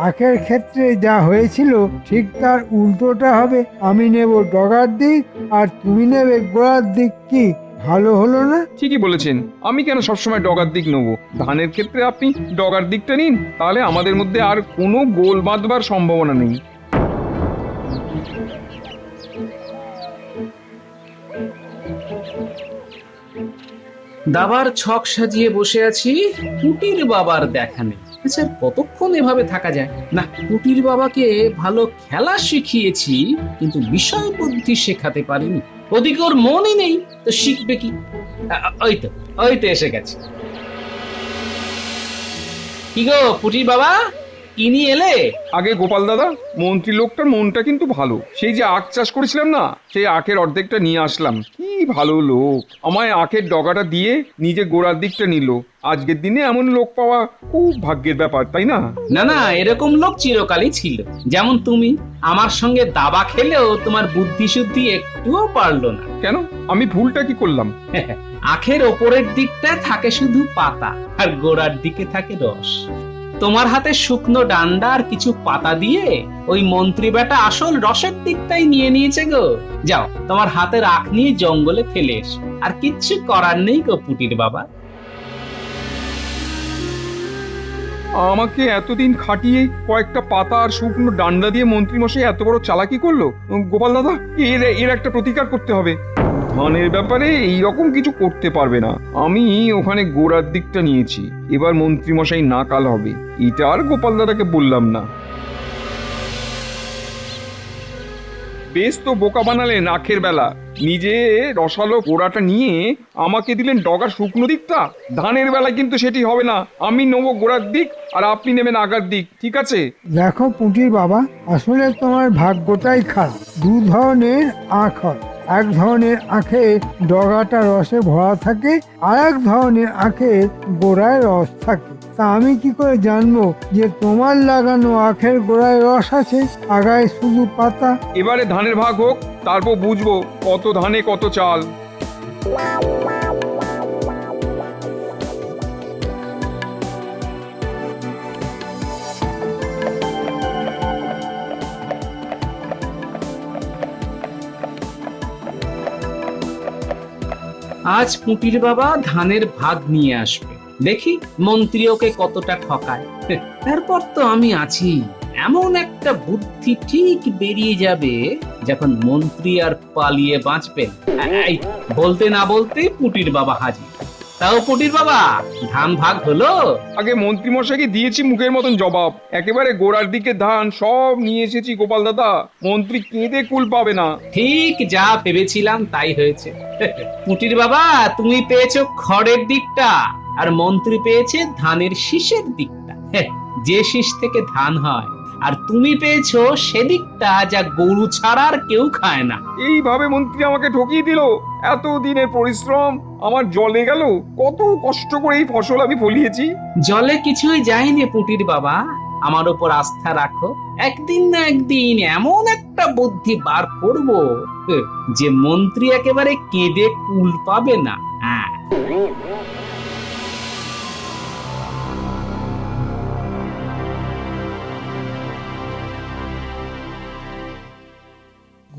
আখের ক্ষেত্রে যা হয়েছিল ঠিক তার উল্টোটা হবে। আমি নেব ডগার দিক, আর তুমি নেবে গোড়ার দিক। কি ভালো হলো না?
ঠিকই বলেছেন। আমি কেন সবসময় ডগার দিক নেবো? ধানের ক্ষেত্রে আপনি ডগার দিকটা নিন, তাহলে আমাদের মধ্যে আর কোনো গোল বাঁধবার সম্ভাবনা নেই।
দাবার ছক সাজিয়ে বসে আছি, পুটির বাবার দেখা নেই। আচ্ছা, কতক্ষণ এভাবে থাকা যায়? না, পুটির বাবাকে ভালো খেলা শিখিয়েছি, কিন্তু বিষয় বুদ্ধি শেখাতে পারিনি। ওদিকে ওর মনই নেই, তো শিখবে কি? ওই তো এসে গেছে। কি গো পুটির বাবা, কি নিয়ে এলে?
আগে গোপাল দাদা, মন্ত্রী লোকটার মনটা কিন্তু ভালো। সেই যে আখ চাষ করেছিলাম না, সেই আখের অর্ধেকটা নিয়ে আসলাম। কি ভালো লোক, আমায় আখের ডগাটা দিয়ে নিজে গোড়ার দিকটা নিল। আজকের দিনে এমন লোক পাওয়া খুব ভাগ্যের ব্যাপার, তাই না?
না না, এরকম লোক চিরকালই ছিল। যেমন তুমি আমার সঙ্গে দাবা খেলেও তোমার বুদ্ধি শুদ্ধি একটুও পারলো না।
কেন, আমি ভুলটা কি করলাম?
আখের ওপরের দিকটায় থাকে শুধু পাতা, আর গোড়ার দিকে থাকে রস। তোমার হাতে শুকনো ডান্ডা আর কিছু পাতা দিয়ে ওই মন্ত্রী বেটা আসল রসের দিকটাই নিয়ে নিয়েছে গো। যাও, তোমার হাতের আখ নিয়ে জঙ্গলে ফেলে এসো। আর কিচ্ছু করার নেই গো পুটির বাবা।
আমাকে এতদিন খাটিয়ে কয়েকটা পাতা আর শুকনো ডান্ডা দিয়ে মন্ত্রীমশাই এত বড় চালাকি করলো। গোপাল দাদা, এর একটা প্রতিকার করতে হবে। ধানের ব্যাপারে এইরকম কিছু করতে পারবে না। আমি ওখানে গোড়ার দিকটা নিয়েছি, এবার মন্ত্রীমশাই নাকাল হবে। এটা আর গোপাল দাদাকে বললাম না। বেশ তো বোকা বানালেন আখের বেলা। নিজে রসালো গোড়াটা নিয়ে আমাকে দিলেন ডগার শুকনো দিকটা। ধানের বেলা কিন্তু সেটি হবে না। আমি নেবো গোড়ার দিক, আর আপনি নেবেন আগার দিক, ঠিক আছে?
দেখো পুঁটির বাবা, আসলে তোমার ভাগ্যটাই খারাপ। দু ধরনের আখ হয়। এক ধরনের আখে ডগাটা রসে ভরা থাকে, আর এক ধরনের আখে গোড়ায় রস থাকে। তা আমি কি করে জানবো যে তোমার লাগানো আখের গোড়ায় রস আছে, আগায় শুধু পাতা?
এবারে ধানের ভাগ হোক, তারপর বুঝবো কত ধানে কত চাল।
আজ পুটির বাবা ধানের ভাগ নিয়ে আসবে, দেখি মন্ত্রী ওকে কতটা ঠকায়। তারপর তো আমি আছি। এমন একটা বুদ্ধি ঠিক বেরিয়ে যাবে, যখন মন্ত্রী আর পালিয়ে বাঁচবেন। এই, বলতে না বলতেই পুটির বাবা হাজির। তাও পুটির বাবা, ধান ভাগ হলো?
আগে মন্ত্রীমশাইকে দিয়েছি মুখের মতন জবাব। একেবারে গোড়ার দিকে ধান সব নিয়ে এসেছি গোপাল দাদা। মন্ত্রী কেঁদে কুল পাবে না।
ঠিক যা ভেবেছিলাম তাই হয়েছে। পুটির বাবা, তুমি পেয়েছো খড়ের দিকটা, আর মন্ত্রী পেয়েছে ধানের শীষের দিকটা, যে শীষ থেকে ধান হয়। আর তুমি পেয়েছো সেদিকটা, যা গরু ছাড়া আর কেউ খায় না।
এইভাবে মন্ত্রী আমাকে ঠকিয়ে দিল। এত দিনের পরিশ্রম আমার জলে গেল। কত কষ্ট করে এই ফসল আমি ফলিয়েছি।
জলে কিছুই যায়নি পুটির বাবা, আমার উপর আস্থা রাখো। একদিন না একদিন এমন একটা বুদ্ধি বার করব, যে মন্ত্রী একেবারে কেঁদে কুল পাবে না। হ্যাঁ।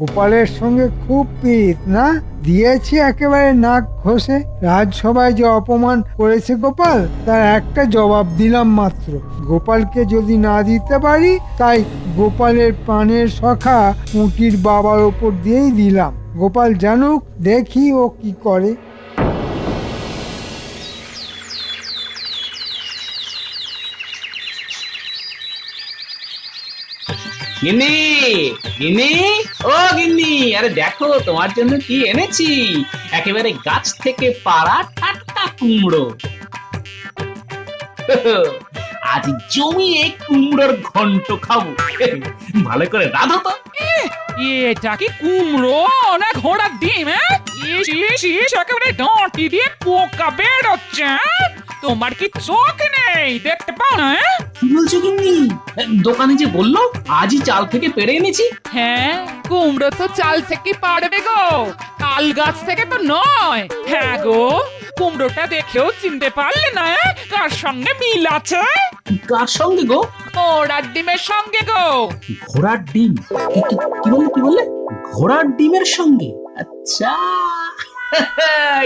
গোপালের সঙ্গে খুব প্রীত না? দিয়েছি একেবারে নাক ঘষে। রাজসভায় যে অপমান করেছে গোপাল, তার একটা জবাব দিলাম মাত্র। গোপালকে যদি না দিতে পারি, তাই গোপালের প্রাণের সখা পুঁটির বাবার ওপর দিয়েই দিলাম। গোপাল জানুক, দেখি ও কি করে।
গিন্নি, গিন্নি, ও গিন্নি, আরে দেখো তোমার জন্য কি এনেছি। একেবারে গাছ থেকে পাড়া টাটকা কুমড়ো। আজ জমিয়ে কুমড়োর ঘন্ট খাবো। ভালো করে রাঁধো তো।
এটা কি কুমড়ো না ঘোড়ার ডিম? একেবারে ডাঁটি দিয়ে পোকা বেরোচ্ছে। তোমার কি চোখ নেই, দেখতে পাও না?
কি বলছো গিন্নি? দোকানে যে বললো আজই চাল থেকে পেড়ে এনেছি।
হ্যাঁ, কুমড়ো তো চাল থেকে পারবে গো, তাল গাছ থেকে তো নয়। হ্যাঁ গো, কুমড়োটা দেখেও চিনতে পারলে না কার সঙ্গে মিল আছে?
কার সঙ্গে গো?
ঘোড়ার ডিমের সঙ্গে গো।
ঘোড়ার ডিম? কি বললে? ঘোড়ার ডিমের সঙ্গে? আচ্ছা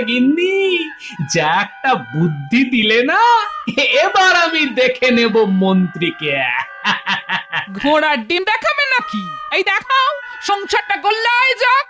গিন্নি, যা একটা বুদ্ধি দিলে না, এবার আমি দেখে নেব মন্ত্রীকে।
ঘোড়ার ডিম দেখাবে নাকি? এই দেখাও, সংসারটা গোল্লায় যাক।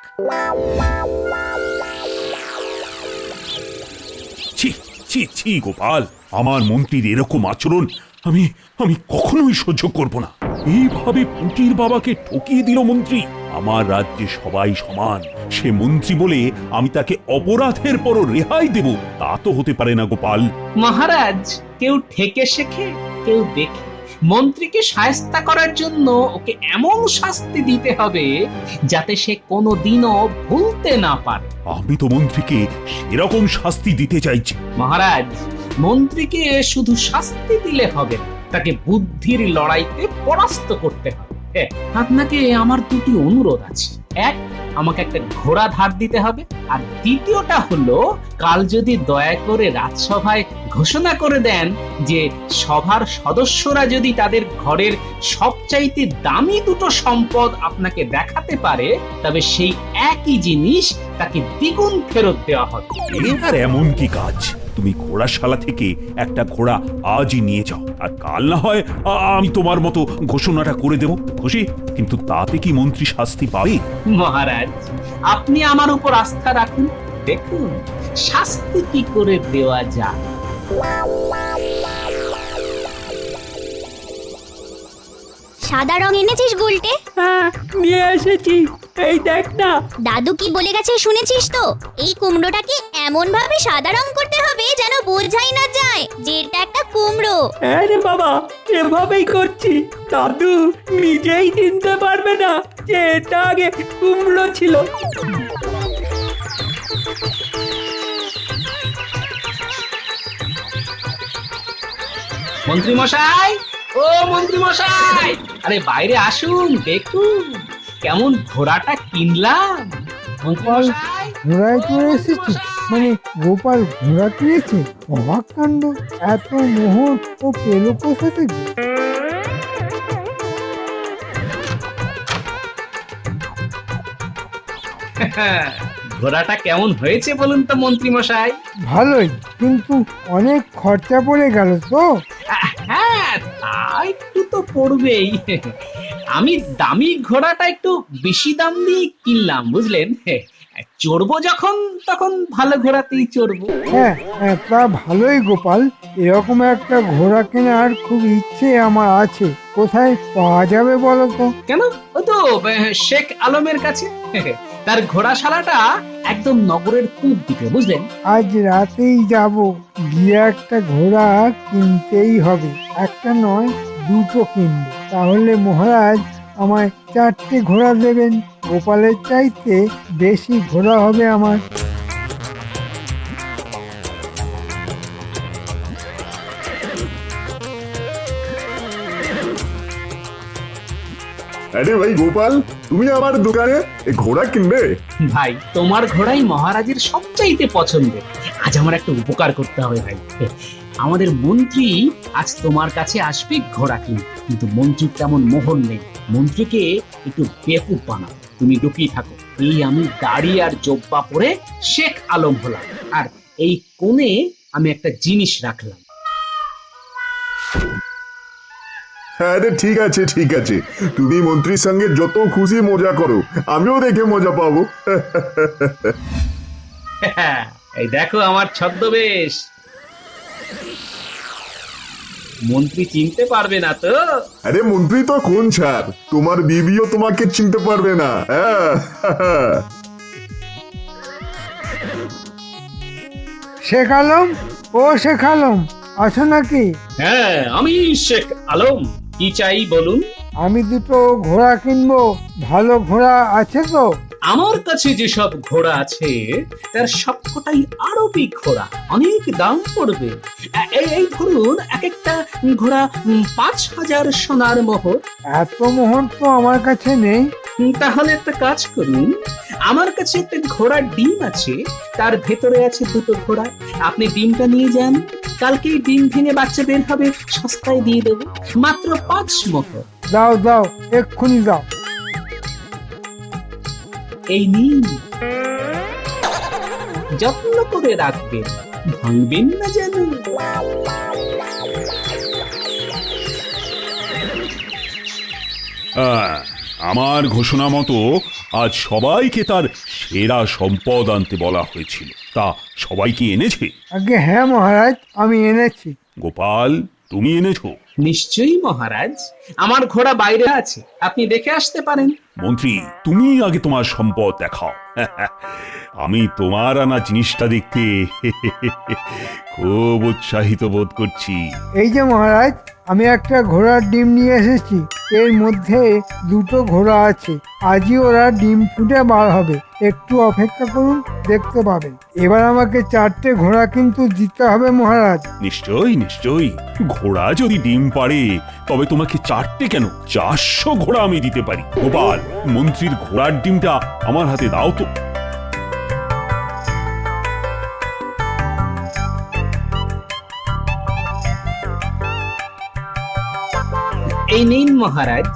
ছি ছি ছি গোপাল, আমার মন্ত্রীর এরকম আচরণ আমি আমি কখনোই সহ্য করব না। এইভাবে পুঁটির বাবাকে ঠকিয়ে দিল মন্ত্রী। আমার রাজ্যে সবাই সমান, সে মন্ত্রী বলে আমি তাকে অপরাধের পরও রেহাই দেব, তা তো হতে পারে না গোপাল।
মহারাজ, কেউ ঠেকে শেখে, কেউ দেখে। মন্ত্রীকে শায়েস্তা করার জন্য ওকে এমন শাস্তি দিতে হবে যাতে সে কোনোদিনও ভুলতে না পারে।
আমি তো মন্ত্রীকে সেরকম শাস্তি দিতে চাইছি।
মহারাজ, মন্ত্রীকে শুধু শাস্তি দিলে হবে না, তাকে বুদ্ধির লড়াইতে পরাস্ত করতে হবে। আপনাকে আমার দুটি অনুরোধ আছে। এক, আমাকে একটা ঘোড়া ধার দিতে হবে। আর দ্বিতীয়টা হলো, কাল যদি দয়া করে রাজসভায় ঘোষণা করে দেন যে সভার সদস্যরা যদি তাদের ঘরের সবচাইতে দামি দুটো সম্পদ আপনাকে দেখাতে পারে, তবে সেই একই জিনিস তাকে দ্বিগুণ ফেরত দেওয়া হবে।
এবার এমন কি কাজ? তুমি ঘোড়াশালা থেকে একটা ঘোড়া আজই নিয়ে যাও, আর কাল না হয় আমি তোমার মতো ঘোষণাটা করে দেব। খুশি? কিন্তু তাতে কি মন্ত্রী শাস্তি পাবে?
মহারাজ, আপনি আমার উপর আস্থা রাখুন, দেখুন শাস্তি কি করে দেওয়া যায়।
সাদা রং এনেছিস গুলটে?
হ্যাঁ, নিয়ে এসেছি, এই দেখ না।
দাদু কি বলে গেছে শুনেছিস তো? এই কুমড়োটাকে এমন ভাবে সাদা রং করতে হবে যেন বোঝাই না যায় যে এটা একটা কুমড়ো।
হ্যাঁ রে বাবা, এভাবেই করছি। দাদু নিজেই চিনতে পারবে না যে এটা আগে কুমড়ো ছিল।
মন্ত্রী মশাই, ও মন্ত্রী মশাই, আরে বাইরে আসুন, দেখুন কেমন ঘোড়াটা কিনলাম। মন্ত্রী মশাই,
ঘোড়ায় চড়ে এসেছে? মানে গোপাল ঘোড়া কিনেছে? অবাক কাণ্ড! এত মোহর ও পেল কোথা থেকে?
ঘোড়াটা কেমন হয়েছে বলুন তো মন্ত্রী মশাই?
ভালোই, কিন্তু অনেক খরচা পড়ে গেল তো।
হ্যাঁ, তা একটু তো পড়বেই। আমি দামি ঘোড়াটা একটু বেশি দাম দিয়ে কিনলাম, বুঝলেন। চড়বো যখন তখন ভালো ঘোড়াতেই চড়বো।
হ্যাঁ হ্যাঁ, তা ভালোই গোপাল। এরকম একটা ঘোড়া কেনার খুব ইচ্ছে আমার আছে। কোথায় পাওয়া যাবে বলো তো?
কেন? ওই তো শেখ আলমের কাছে। তার ঘোড়াশালাটা একদম নগরের পূব দিকে, বুঝলেন।
আজ রাতেই যাব, গিয়ে একটা ঘোড়া কিনতেই হবে। একটা নয়, দুটো কিনবো। তাহলে মহারাজ আমায় 4টে ঘোড়া দেবেন। গোপালের চাইতে বেশি ঘোড়া হবে আমার।
আরে ভাই গোপাল, তুমি আমার দোকানে ঘোড়া কিনবে?
ভাই, তোমার ঘোড়াই মহারাজের সবচাইতে পছন্দের। আজ আমার একটা উপকার করতে হবে ভাই। আমাদের মন্ত্রী আজ তোমার কাছে আসবে ঘোড়া কিনতে, কিন্তু মন্ত্রীর তেমন মোহর নেই। মন্ত্রীকে একটু বেকুব বানাবো। তুমি লুকিয়ে থাকো। এই আমি দাড়ি আর জোব্বা পরে শেখ আলম হলাম, আর এই কোণে আমি একটা জিনিস রাখলাম।
হ্যাঁ রে, ঠিক আছে ঠিক আছে, তুমি মন্ত্রীর সঙ্গে যত খুশি মজা করো, আমিও দেখে মজা পাবো।
এই দেখো আমার ছদ্মবেশ। মন্ত্রী চিনতে পারবে না তো?
আরে মন্ত্রী তো কোন ছাড়, তোমার বিবিও তোমাকে চিনতে পারবে না। হ্যাঁ
শেখ আলম, ও শেখ আলম, আছো নাকি?
হ্যাঁ, আমি শেখ আলম। কি চাই বলুন?
আমি দুটো ঘোড়া কিনবো, ভালো ঘোড়া আছে তো?
আমার কাছে যেসব ঘোড়া আছে তার সবকটাই আরবি ঘোড়া, অনেক দাম পড়বে। এই ধরুন, এক একটা ঘোড়া ৫,০০০ সোনার মোহর।
এত মোহর তো আমার কাছে নেই।
তাহলে একটা কাজ করুন, আমার কাছে একটা ঘোড়ার ডিম আছে, তার ভেতরে আছে দুটো ঘোড়া। আপনি ডিমটা নিয়ে যান, কালকেই ডিম ভেঙে বাচ্চা বের হবে, সস্তায় দিয়ে দেবো, মাত্র ৫ মোহর।
দাও দাও, এক্ষুনি দাও।
এই নিন, যত্ন করে রাখবেন, ভাঙবেন না যেন।
আমার ঘোষণা মতো আজ সবাইকে তার সেরা সম্পদ আনতে বলা হয়েছিল, তা সবাই কি এনেছে?
আগে হ্যাঁ মহারাজ, আমি এনেছি।
গোপাল, তুমি এনেছো?
নিশ্চয়ই মহারাজ, আমার ঘোড়া বাইরে আছে, আপনি দেখে আসতে পারেন।
মন্ত্রী, তুমি আগে তোমার সম্পদ দেখাও। আমি তোমার আনা জিনিসটা দেখতে খুব উৎসাহিত বোধ করছি।
এই যে মহারাজ, আমি একটা ঘোড়ার ডিম নিয়ে এসেছি, এর মধ্যে দুটো ঘোড়া আছে। আজই ওরা ডিম ফুটে বার হবে, একটু অপেক্ষা করুন, দেখতে পাবেন। এবার আমাকে 4টে ঘোড়া কিন্তু দিতে হবে মহারাজ।
নিশ্চয়ই নিশ্চয়ই, ঘোড়া যদি ডিম পাড়ে তবে তোমাকে 4টে কেন, 400 ঘোড়া আমি দিতে পারি। গোপাল, মন্ত্রীর ঘোড়ার ডিমটা আমার হাতে দাও তো।
এই নিন মহারাজ,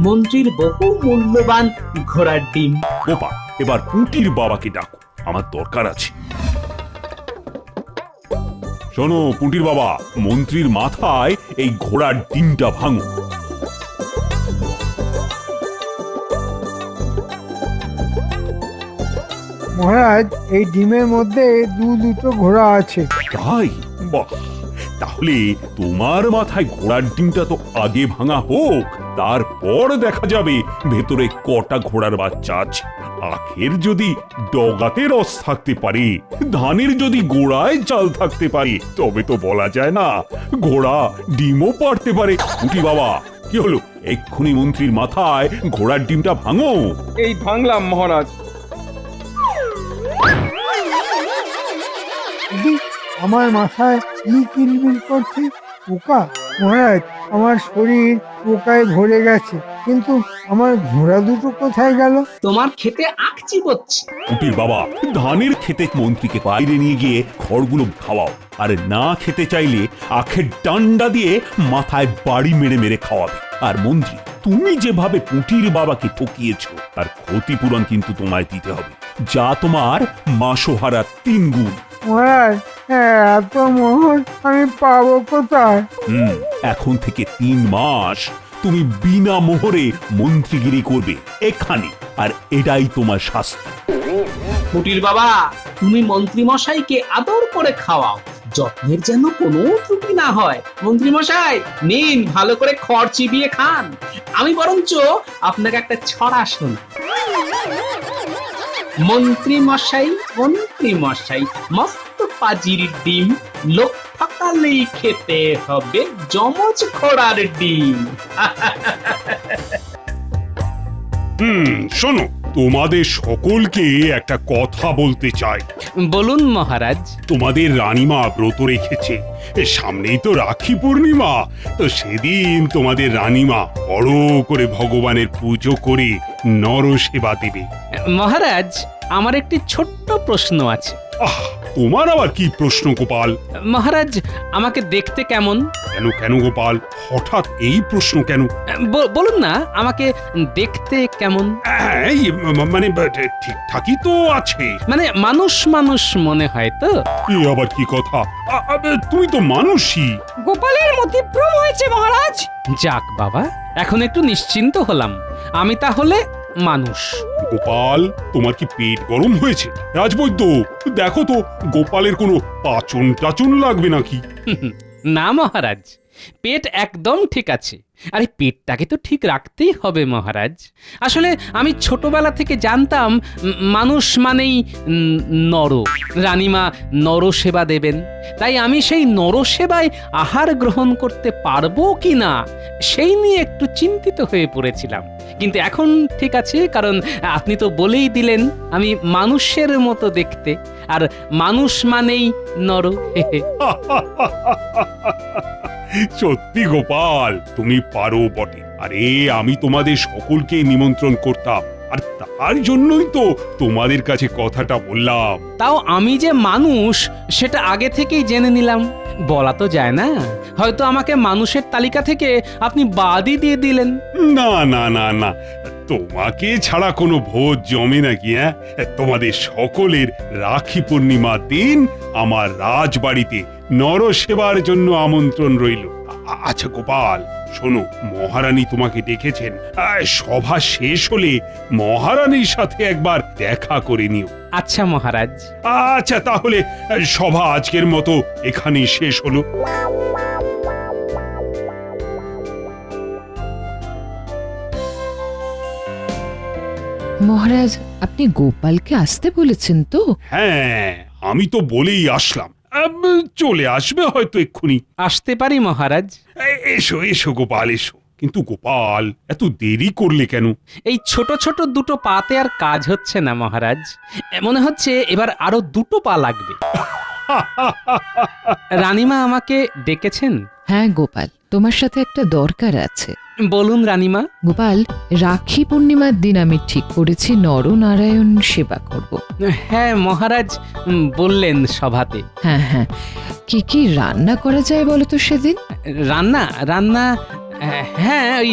মন্ত্রীর বহু মূল্যবান ঘোড়ার ডিম।
গোপাল, এবার পুঁটির বাবাকে ডাকো, আমার দরকার আছে। শোনো পুঁটির বাবা, মন্ত্রীর মাথায় এই ঘোড়ার ডিমটা ভাঙো।
মহারাজ, এই ডিমের মধ্যে দুটো ঘোড়া আছে।
তাই? বাহ, তাহলে তোমার মাথায় ঘোড়ার ডিমটা তো আগে ভাঙা হোক, তারপর দেখা যাবে ভেতরে কটা ঘোড়ার বাচ্চা আছে। আখের যদি ডগাতে রস থাকতে পারে, ধানের যদি গোড়ায় চাল থাকতে পারে, তবে তো বলা যায় না, ঘোড়া ডিমও পারতে পারে। উঠি বাবা, কি হলো? এক্ষুনি মন্ত্রীর মাথায় ঘোড়ার ডিমটা ভাঙো।
এই ভাঙলাম মহারাজ।
আমার মাথায় কি কিলবিল করছে? পোকা? মহারাজ, আমার শরীর পোকায় ভরে গেছে, কিন্তু আমার ঘোড়া দুটো কোথায় গেল?
তোমার খেতে আখ চিবোচ্ছে।
উটির বাবা, ধানের খেতে মন্ত্রীকে বাইরে নিয়ে গিয়ে খড়গুলো খাওয়াও, আর না খেতে চাইলে আখের ডান্ডা দিয়ে মাথায় বাড়ি মেরে মেরে খাওয়াবে। আর মন্ত্রী, তুমি যেভাবে পুঁটির বাবাকে ঠকিয়েছ, তার ক্ষতিপূরণ কিন্তু তোমায় দিতে হবে, যা তোমার মাসোহারা 3 গুণ।
মহারাজ, এত মোহর আমি পাবো কোথায়?
এখন থেকে 3 মাস তুমি বিনা মোহরে মন্ত্রীগিরি করবে এখানে, আর এটাই তোমার শাস্তি।
কুটির বাবা, তুমি মন্ত্রী মশাইকে আদর করে খাওয়াও, যত্নের যেন কোনো ত্রুটি না হয়। মন্ত্রী মশাই নিন, ভালো করে খড় চিবিয়ে খান। আমি বরঞ্চ আপনাকে একটা ছড়া শোনাই। মন্ত্রী মশাই, মন্ত্রী মশাই, মস্ত পাজির ডিম, লোক ঠকালেই খেতে হবে যমজ ঘোড়ার ডিম।
শোনো, তোমাদের সকলকে একটা কথা বলতে চাই।
বলুন মহারাজ।
তোমাদের রানীমা ব্রত রেখেছে, সামনেই তো রাখি পূর্ণিমা, তো সেদিন তোমাদের রানীমা বড় করে ভগবানের পুজো করে নর সেবা দেবে।
মহারাজ, আমার একটি ছোট্ট প্রশ্ন আছে।
তোমার আবার কি প্রশ্ন গোপাল?
মহারাজ আমাকে দেখতে কেমন?
কেন কেন গোপাল, হঠাৎ এই প্রশ্ন কেন?
বলুন না আমাকে দেখতে কেমন?
এই, মানে ঠিকঠাকই তো আছে।
মানে মানুষ মানুষ মনে হয় তো?
এ আবার কি কথা? তুমি তো মানুষই।
গোপালের মতিভ্রম হয়েছে মহারাজ।
যাক বাবা, এখন একটু নিশ্চিন্ত হলাম। আমি তাহলে মানুষ।
গোপাল, তোমার কি পেট গরম হয়েছে? রাজবৈদ্য, দেখো তো গোপালের কোনো পাচন টাচন লাগবে নাকি?
না মহারাজ, পেট একদম ঠিক আছে। আরে পেটটাকে তো ঠিক রাখতেই হবে মহারাজ। আসলে আমি ছোটবেলা থেকে জানতাম মানুষ মানেই নর, রানীমা নরসেবা দেবেন। তাই আমি সেই নরসেবায় আহার গ্রহণ করতে পারবো কি না সেই নিয়ে একটু চিন্তিত হয়ে পড়েছিলাম। কিন্তু এখন ঠিক আছে, কারণ আপনি তো বলেই দিলেন আমি মানুষের মতো দেখতে, আর মানুষ মানেই নর।
সত্যি গোপাল, তুমি পারো বটে। আরে আমি তোমাদের সকলকে নিমন্ত্রণ করতাম, আর তার জন্যই তো তোমাদের কাছে কথাটা বললাম।
তাও আমি যে মানুষ সেটা আগে থেকেই জেনে নিলাম। বলা তো যায় না, হয়তো আমাকে মানুষের তালিকা থেকে আপনি বাদই দিয়ে দিলেন।
না না না না, তোমাকে ছাড়া কোনো ভোজ জমে নাকি? হ্যাঁ, তোমাদের সকলের রাখি পূর্ণিমার দিন আমার রাজবাড়িতে নরসেবার জন্য আমন্ত্রণ রইল। আচ্ছা গোপাল, শোনো, মহারানী তোমাকে ডেকেছেন। সভা শেষ হলে মহারানীর সাথে একবার দেখা করে নিও।
আচ্ছা মহারাজ।
আচ্ছা তাহলে সভা আজকের মতো এখানেই শেষ হলো।
মহারাজ, আপনি গোপালকে আসতে বলেছেন তো?
হ্যাঁ, আমি তো বলেই আসলাম। চলে আসবে হয়তো এক্ষুনি।
আসতে পারি মহারাজ?
এসো এসো গোপাল, এসো। কিন্তু গোপাল, এত দেরি করলে কেন?
এই ছোট ছোট দুটো পাতে আর কাজ হচ্ছে না মহারাজ। মনে হচ্ছে এবার আরো দুটো পা লাগবে। রানীমা আমাকে ডেকেছেন?
হ্যাঁ গোপাল, তোমার সাথে একটা দরকার আছে।
বলুন রানীমা।
গোপাল, রাখি পূর্ণিমার দিন আমি ঠিক করেছি নরনারায়ণ সেবা করব।
হ্যাঁ মহারাজ, বললেন সভাতে।
হ্যাঁ হ্যাঁ, কি কি রান্না করা যায় বলো তো সেদিন?
রান্না রান্না হ্যাঁ, ওই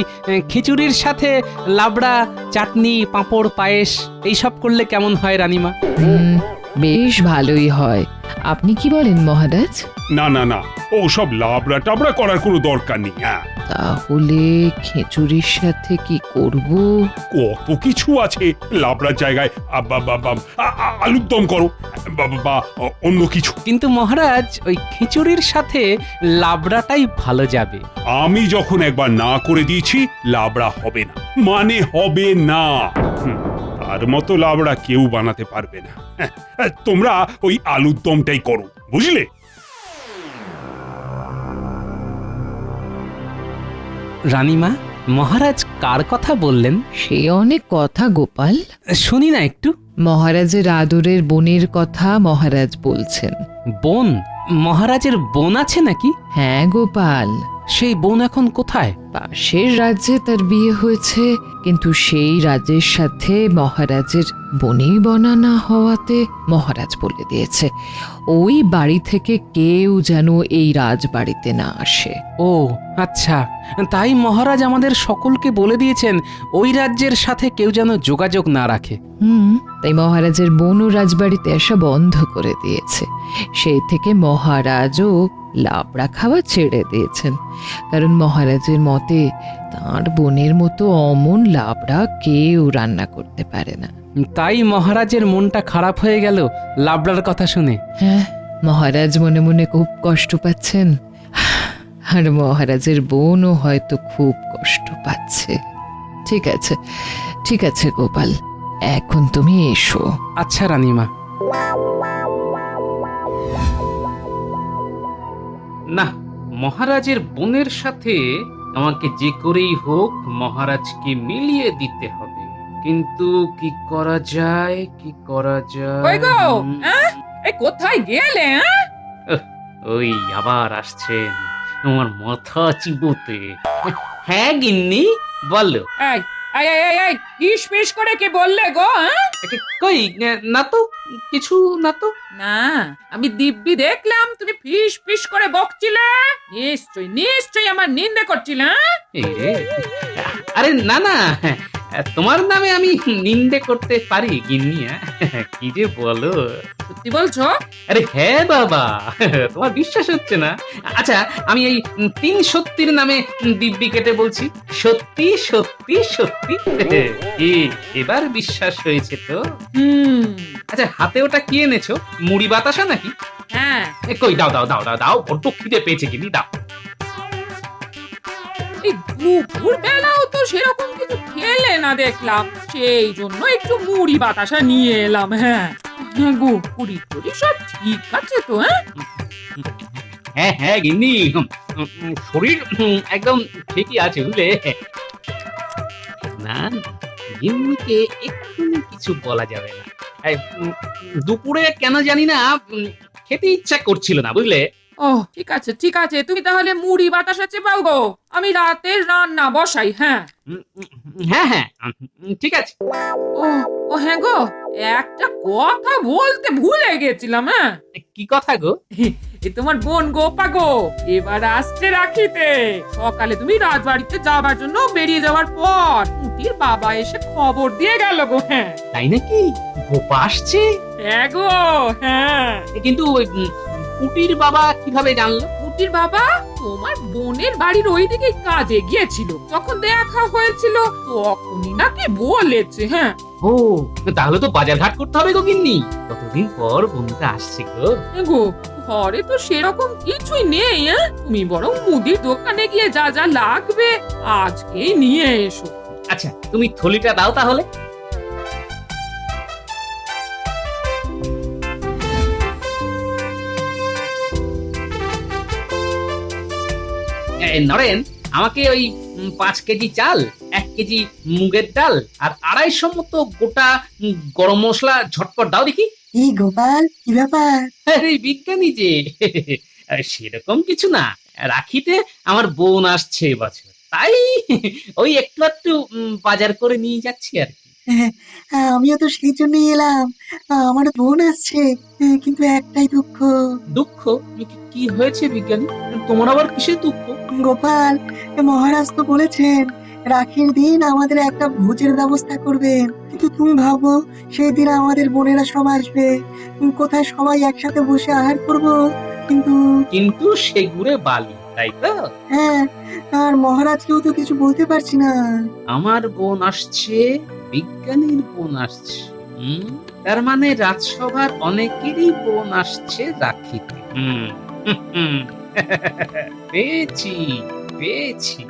খিচুড়ির সাথে লাবড়া, চাটনি, পাঁপড়, পায়েস এইসব করলে কেমন হয় রানীমা?
বেশ ভালোই হয়। আপনি কি বলেন মহারাজ?
না না না, ও সব লাবড়া টাবড়া করার কোনো দরকার নেই।
তাহলে খিচুড়ির সাথে কি করব?
কত কিছু আছে। লাবড়ার জায়গায় আলুর দম করো, বা অন্য কিছু।
কিন্তু মহারাজ, ওই খিচুড়ির সাথে লাবড়াটাই ভালো যাবে।
আমি যখন একবার না করে দিয়েছি, লাবড়া হবে না মানে হবে না। তার মতো লাবড়া কেউ বানাতে পারবে না। তোমরা ওই আলুর দমটাই করো, বুঝলে?
রানীমা, মহারাজ কার কথা বললেন?
সে অনেক কথা গোপাল,
শুনি না একটু।
মহারাজের আদরের বোনের কথা মহারাজ বলছেন।
বোন? মহারাজের বোন আছে নাকি?
হ্যাঁ গোপাল।
সেই বোন এখন কোথায়?
পাশের রাজ্যে তার বিয়ে হয়েছে, কিন্তু সেই রাজ্যের সাথে মহারাজের বনেই বনা না হওয়াতে মহারাজ বলে দিয়েছে ওই বাড়ি থেকে কেউ যেন এই রাজবাড়িতে না আসে।
ও আচ্ছা, তাই মহারাজ আমাদের সকলকে বলে দিয়েছেন ওই রাজ্যের সাথে কেউ যেন যোগাযোগ না রাখে।
তাই মহারাজের বোনও রাজবাড়িতে আসা বন্ধ করে দিয়েছে। সেই থেকে মহারাজও লাবড়া খাওয়া ছেড়ে দিয়েছেন, কারণ মহারাজের মতে তার বোনের মতো অমন লাবড়া কেউ রান্না করতে পারে না।
তাই মহারাজের মনটা খারাপ হয়ে গেল লাবড়ার কথা শুনে।
হ্যাঁ, মহারাজ মনে মনে খুব কষ্ট পাচ্ছেন, আর মহারাজের বোনও হয়তো খুব কষ্ট পাচ্ছে। ঠিক আছে, ঠিক আছে গোপাল, এখন তুমি এসো।
আচ্ছা রানীমা। না, মহারাজের বোনের সাথে আমাকে যে করেই হোক মহারাজকে মিলিয়ে দিতে হবে। কিন্তু কি করা যায়, কি করা যায়?
কোথায় গেলে?
ওই আবার আসছেন আমার মাথা চিবোতে। হ্যাঁ গিন্নি, বলো।
এই এই এই এই ফিস ফিস করে কি বললে গো? হ্যাঁ?
কই না তো, কিছু না তো।
না, আমি দিব্যি দেখলাম তুমি ফিস ফিস করে বকছিলে। নিশ্চয়ই নিশ্চয়ই আমার নিন্দে করছিলে। হ্যাঁ?
এই রে, আরে না না, তোমার নামে আমি নিন্দে করতে পারি গিন্নি? কি যে বলো,
সত্যি বলছো?
আরে হ্যাঁ বাবা, তোমার বিশ্বাস হচ্ছে না? আচ্ছা, আমি এই 3 সত্যির নামে দিব্যি কেটে বলছি, সত্যি সত্যি সত্যি। এবার বিশ্বাস হয়েছে তো? আচ্ছা, হাতে ওটা কি এনেছো? মুড়ি বাতাসা নাকি?
হ্যাঁ।
কই দাও দাও দাও দাও দাও, বড্ড খিদে পেয়েছে গিন্নি, দাও।
এই দুপুর বেলাও তো সেরকম কিছু খেলে না দেখলাম, সেই জন্য একটু মুড়ি বাতাসা নিয়ে এলাম। হ্যাঁ হ্যাঁ গো, পুরি টুরি সব ঠিক আছে তো? হ্যাঁ
হ্যাঁ হ্যাঁ গিন্নি, শরীর একদম ঠিকই আছে বুঝলে। না গিন্নিকে এক্ষুনি কিছু বলা যাবে না। দুপুরে কেন জানি না খেতে ইচ্ছা করছিল না বুঝলে।
ও ঠিক আছে ঠিক আছে, তুমি তাহলে মুড়ি বাতাসা চেপাও গো, আমি রাতের রান্না বসাই। হ্যাঁ
হ্যাঁ হ্যাঁ ঠিক আছে।
ও ও হ্যাঁ গো, একটা কথা বলতে ভুলে গেছিলাম। হ্যাঁ
কি কথা গো?
এ তোমার বোন গোপা গো এবার আসছে রাখিতে। সকালে তুমি রাজবাড়িতে যাবার জন্য বেরিয়ে যাওয়ার পর পুটির বাবা এসে খবর দিয়ে গেল গো। হ্যাঁ
তাই নাকি? গোপা আসছে?
হ্যাঁ গো হ্যাঁ।
কিন্তু পুটির বাবা কিভাবে জানলো?
পুটির বাবা তোমার বোনের বাড়ির ওইদিকে কাজে গিয়েছিল, তখন দেখা হয়েছিল, তখনই নাকি বলেছে। হ্যাঁ
ও তাহলে তো বাজার ঘাট করতে হবে গো গিন্নি, কতদিন পর বোনটা আসছে গো।
গো ঘরে তো সেরকম কিছুই নেই। হ্যাঁ তুমি বরং মুদির দোকানে গিয়ে যা যা লাগবে আজকেই নিয়ে এসো।
আচ্ছা তুমি থলিটা দাও তাহলে। নরেন, আমাকে ওই 5 কেজি চাল, 1 কেজি মুগের ডাল আর 250 মতো গোটা গরম মশলা ঝটপট দাও দেখি।
কি গোপাল, কি ব্যাপার?
আরে বিজ্ঞানী যে, সেরকম কিছু না, রাখিতে আমার বোন আসছে এবছর, তাই ওই একটু একটু বাজার করে নিয়ে যাচ্ছি আর কি।
আমিও তো সেই জন্যই এলাম, আমার বোন আসছে, কিন্তু একটাই দুঃখ।
দুঃখ? কি হয়েছে বিজ্ঞানী, তোমার আবার কিসের দুঃখ?
গোপাল, মহারাজ তো বলেছেন রাখির দিন আমাদের একটা ভোজের ব্যবস্থা করবেন, কিন্তু তুমি ভাবো সেই দিন আমাদের বোনেরা সব আসবে, কোথায় সবাই একসাথে বসে আহার করব। কিন্তু
সেগুড়ে বালি, তাই তো?
হ্যাঁ, আর মহারাজকেও তো কিছু বলতে পারছি না।
আমার বোন আসছে, বিজ্ঞানীর বোন আসছে, তার মানে রাজসভার অনেকেরই বোন আসছে রাখিতে। পেয়েছি পেয়েছি,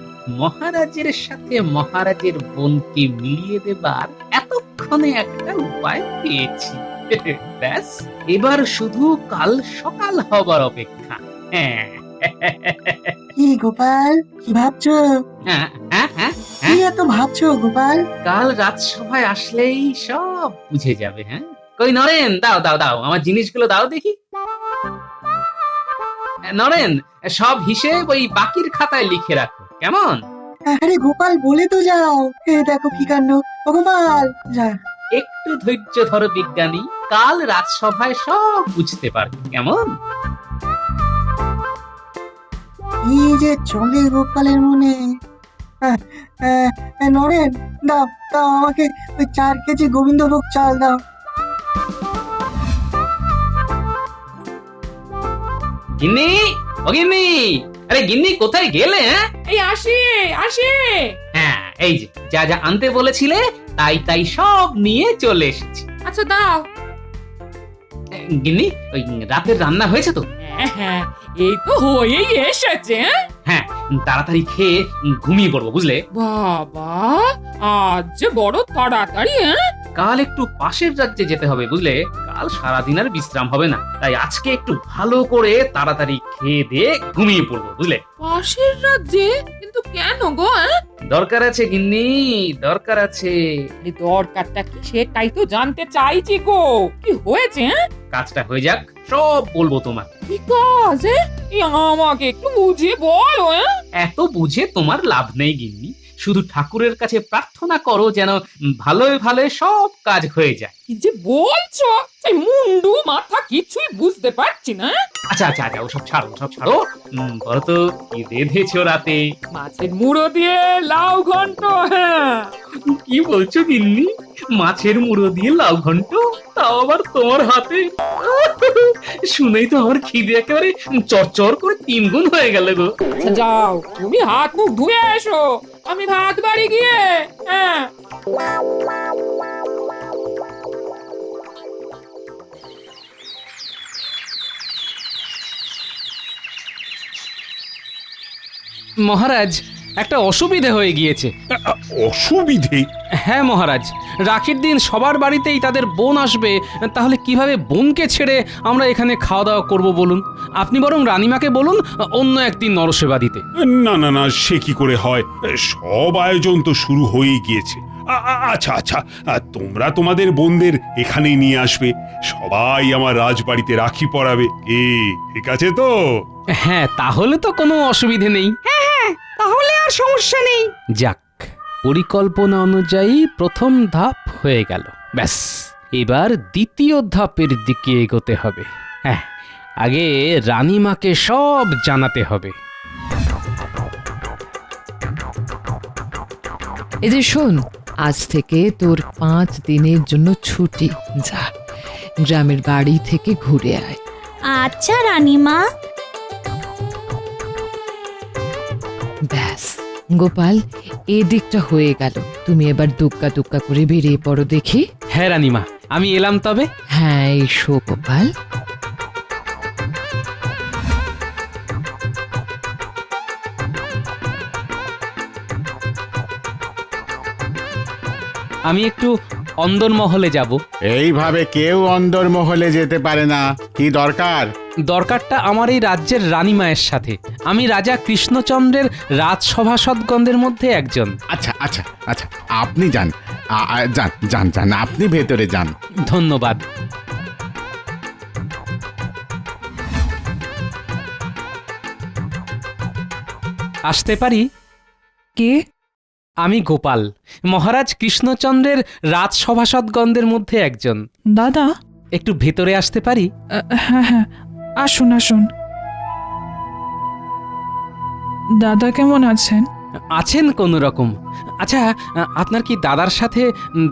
মহারাজের সাথে মহারাজের বোনকে মিলিয়ে দেবার এতক্ষণে একটা উপায় পেয়েছি। ব্যাস, এবার শুধু কাল সকাল হবার অপেক্ষা। হ্যাঁ
কি গোপাল, কি ভাবছো? কি এত ভাবছো গোপাল?
কাল রাজসভায় আসলেই সব বুঝে যাবে। হ্যাঁ কই নরেন, দাও দাও দাও, আমার জিনিসগুলো দাও দেখি। নরেন, সব হিসেব ওই বাকির খাতায় লিখে রাখো, কেমন?
আরে গোপাল, বলে তো যাও। দেখো কি কাণ্ড। ও গোপাল, যা।
একটু ধৈর্য ধরো বিজ্ঞানী, কাল রাজসভায় সব বুঝতে পারবে, কেমন?
কি যে চলে গোপালের মনে। নরেন, দাও দাও আমাকে ওই 4 কেজি গোবিন্দভোগ চাল দাও।
গিন্নি, ও গিন্নি, আরে গিন্নি কোথায় গেলে?
এই আসি আসি।
হ্যাঁ এই যে যা যা আনতে বলেছিলে তাই তাই সব নিয়ে চলে এসেছি।
আচ্ছা দাও।
গিন্নি, ওই রাতের রান্না হয়েছে তো?
হ্যাঁ এই তো হয়েই এসেছে।
হ্যাঁ তাড়াতাড়ি খেয়ে ঘুমিয়ে পড়বো বুঝলে।
বাবা, আজ যে বড় তাড়াতাড়ি।
কাল একটু পাশের রাজ্যে যেতে হবে বুঝলে, কাল সারাদিন আর বিশ্রাম হবে না, তাই আজকে একটু ভালো করে তাড়াতাড়ি খেয়ে দিয়ে ঘুমিয়ে পড়বো বুঝলে।
পাশের রাজ্যে? কিন্তু কেন গো?
দরকার আছে গিন্নি, দরকার আছে।
দরকারটা কি সেটাই তো জানতে চাইছি গো, কি হয়েছে?
কাজটা হয়ে যাক, সব বলবো তোমার।
কি কাজ? আমাকে একটু বুঝিয়ে বলো।
এত বুঝে তোমার লাভ নেই গিন্নি, শুধু ঠাকুরের কাছে প্রার্থনা করো যেন ভালোই ভালোই সব কাজ হয়ে যায়।
কি যে বলছো, সেই মুন্ডু মাথা কিছুই বুঝতে পারছি না।
আচ্ছা আচ্ছা আচ্ছা, ওসব ছাড়ো ওসব ছাড়ো। বলো তো কি রেঁধেছো রাতে?
মাছের মুড়ো দিয়ে লাউ ঘন্ট। হ্যাঁ,
কি বলছো গিন্নি? মাছের মুড়ো দিয়ে লাউ ঘন্ট, তাও আবার তোমার হাতে? শুনেই তো আমার খিদে একেবারে চরচর করে 3 গুণ হয়ে গেল গো।
আচ্ছা, যাও তুমি হাত মুখ ধুয়ে এসো, আমি ভাত বাড়ি গিয়ে। হ্যাঁ,
মহারাজ, একটা অসুবিধে হয়ে গিয়েছে।
অসুবিধে?
হ্যাঁ মহারাজ, রাখির দিন সবার বাড়িতেই তাদের বোন আসবে, তাহলে কিভাবে বোনকে ছেড়ে আমরা এখানে খাওয়া দাওয়া করব বলুন? আপনি বরং রানীমাকে বলুন অন্য একদিন নরসেবা দিতে।
না না না, সে কি করে হয়? সব আয়োজন তো শুরু হয়েই গিয়েছে। আচ্ছা আচ্ছা, তোমরা তোমাদের বোনদের এখানেই নিয়ে আসবে, সবাই আমার রাজবাড়িতে রাখি পরাবে। ঠিক আছে তো?
হ্যাঁ, তাহলে তো কোনো অসুবিধে নেই।
তাহলে আর সমস্যা নেই।
যাক, পরিকল্পনা অনুযায়ী প্রথম ধাপ হয়ে গেল। ব্যাস, এবার দ্বিতীয় ধাপের দিকে এগোতে হবে। হ্যাঁ, আগে রানীমাকে সব জানাতে হবে।
এই যে শোন, আজ থেকে তোর 5 দিনের জন্য ছুটি। যা, গ্রামের বাড়ি থেকে ঘুরে আয়।
আচ্ছা রানীমা।
ব্যাস গোপাল, এদিকটা হয়ে গেল। তুমি এবার দুক্কা দুক্কা করে বেরিয়ে পড়ো দেখি।
হ্যাঁ রানীমা, আমি এলাম তবে।
হ্যাঁ, এসো গোপাল।
আমি একটু অন্দরমহলে যাব।
এইভাবে কেউ অন্দরমহলে যেতে পারে না। কি দরকার?
দরকারটা আমার এই রাজ্যের রানীমায়ের সাথে। আমি রাজা কৃষ্ণচন্দ্রের রাজসভাসদগণদের মধ্যে একজন।
আচ্ছা আচ্ছা আচ্ছা, আপনি যান, যান যান যান, আপনি ভেতরে যান।
ধন্যবাদ। আসতে পারি?
কে?
আমি গোপাল, মহারাজ কৃষ্ণচন্দ্রের রাজসভাসদগণদের মধ্যে একজন।
দাদা,
একটু ভেতরে আসতে পারি?
হ্যাঁ হ্যাঁ, আসুন আসুন। দাদা কেমন আছেন?
আছেন কোন রকম। আচ্ছা, আপনার কি দাদার সাথে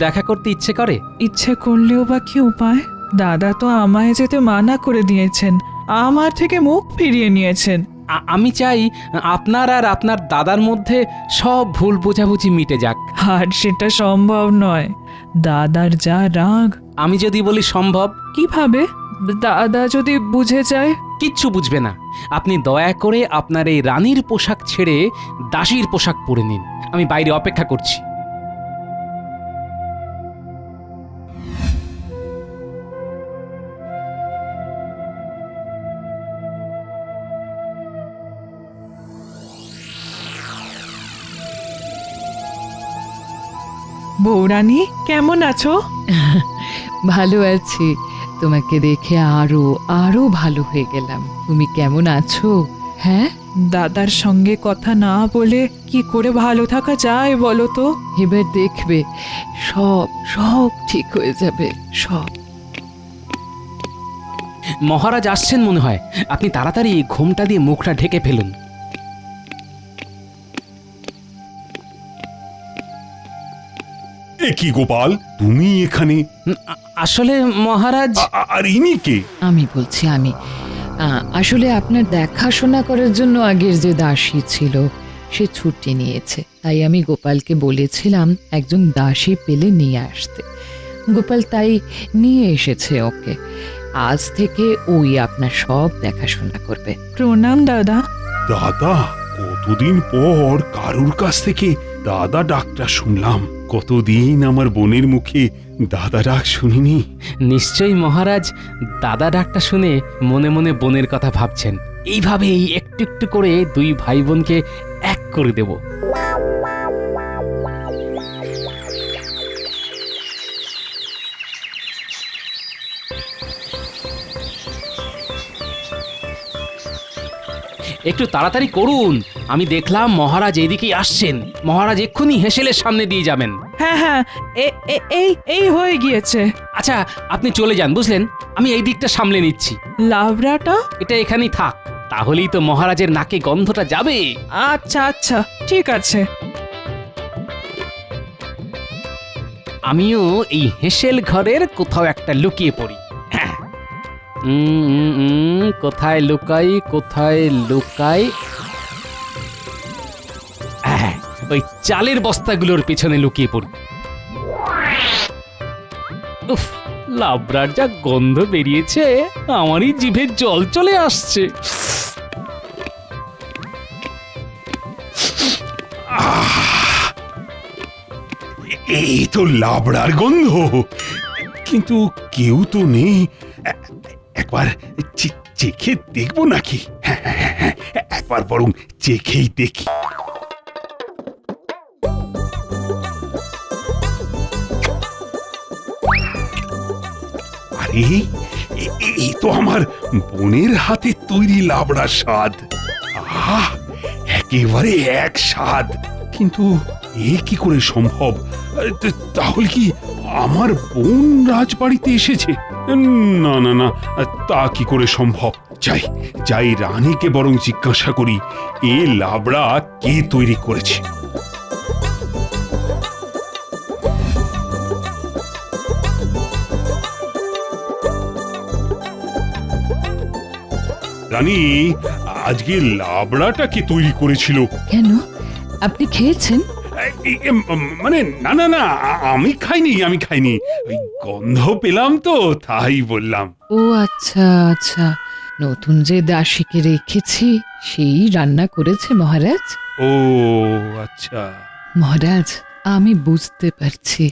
দেখা করতে ইচ্ছে করে?
ইচ্ছে করলেও বা কি উপায়? দাদা তো আমায় যেতে মানা করে দিয়েছেন, আমার থেকে মুখ ফিরিয়ে নিয়েছেন।
আমি চাই আপনার আর আপনার দাদার মধ্যে সব ভুল বোঝাবুঝি মিটে যাক।
আর সেটা সম্ভব নয়, দাদার যা রাগ।
আমি যদি বলি সম্ভব?
কিভাবে? দাদা যদি বুঝে যায়?
কিচ্ছু বুঝবে না। আপনি দয়া করে আপনার এই রানীর পোশাক ছেড়ে দাসীর পোশাক পরে নিন। আমি বাইরে অপেক্ষা করছি।
বৌরানী, কেমন আছো?
ভালো আছি, তোমাকে দেখে আরো আরো ভালো হয়ে গেলাম। তুমি কেমন আছো? হ্যাঁ,
দাদার সঙ্গে কথা না বলে কি করে ভালো থাকা যায় বলো তো?
এবার দেখবে সব সব ঠিক হয়ে যাবে, সব।
মহারাজ আসছেন মনে হয়, আপনি তাড়াতাড়ি ঘোমটা দিয়ে মুখটা ঢেকে ফেলুন।
এ কি গোপাল, তুমি এখানে?
আসলে মহারাজ।
আর ইনি কে?
আমি বলছি, আমি আসলে আপনার দেখাশোনা করার জন্য আগের যে দাসী ছিল সে ছুটি নিয়েছে, তাই আমি গোপালকে বলেছিলাম একজন দাসী পেলে নিয়ে আসতে। গোপাল তাই নিয়ে এসেছে ওকে। আজ থেকে ওই আপনার সব দেখাশোনা করবে।
প্রণাম দাদা।
দাদা? কতদিন পর কারুর কাছ থেকে দাদা ডাকটা শুনলাম। কতদিন আমার বোনের মুখে দাদা ডাক শুনিনি।
নিশ্চয়ই মহারাজ দাদা ডাকটা শুনে মনে মনে বোনের কথা ভাবছেন। এইভাবেই একটু একটু করে 2 ভাই বোনকে এক করে দেব। একটু তাড়াতাড়ি করুন, আমি দেখলাম মহারাজ এইদিকেই আসছেন। মহারাজ এক্ষুনি হেসেলের সামনে দিয়ে যাবেন।
হ্যাঁ হ্যাঁ, এই এই হয়ে গিয়েছে।
আচ্ছা, আপনি চলে যান, বুঝলেন? আমি এই দিকটা সামলে নিচ্ছি।
লাবড়াটা?
এটা এখানেই থাক, তাহলেই তো মহারাজের নাকে গন্ধটা যাবে।
আচ্ছা আচ্ছা, ঠিক আছে।
আমিও এই হেসেল ঘরের কোথাও একটা লুকিয়ে পড়ি। হ্যাঁ। কোথায় লুকাই, কোথায় লুকাই? হ্যাঁ, ওই চালের বস্তাগুলোর পিছনে লুকিয়ে পড়ি। উফ, লাবড়ার যা গন্ধ বেরিয়েছে, আমারই জিভে জল চলে আসছে।
এই তো লাবড়ার গন্ধ, কিন্তু কেউ তো নেই। একবার চেখে দেখবো নাকি? হ্যাঁ, একবার বরং চেখেই দেখি। আরে, এই তো আমার বোনের হাতে তৈরি লাবড়ার স্বাদ। আহা, একেবারে এক স্বাদ। কিন্তু এ কি করে সম্ভব? তাহলে কি আমার বোন রাজবাড়িতে এসেছে? না না না, তা কি করে সম্ভব? যাই রানীকে বরং জিজ্ঞাসা করি, এ লাবড়া কে তৈরি করেছে। রানী, আজকে লাবড়াটা কে তৈরি করেছিল?
কেন, আপনি খেয়েছেন?
মানে না না না, আমি খাইনি। ওই গন্ধ পেলাম তো, তাই বললাম।
ও আচ্ছা আচ্ছা, নতুন যে দাসীকে রেখেছি সেই রান্না করেছে মহারাজ।
ও আচ্ছা।
মহারাজ, আমি বুঝতে পারছি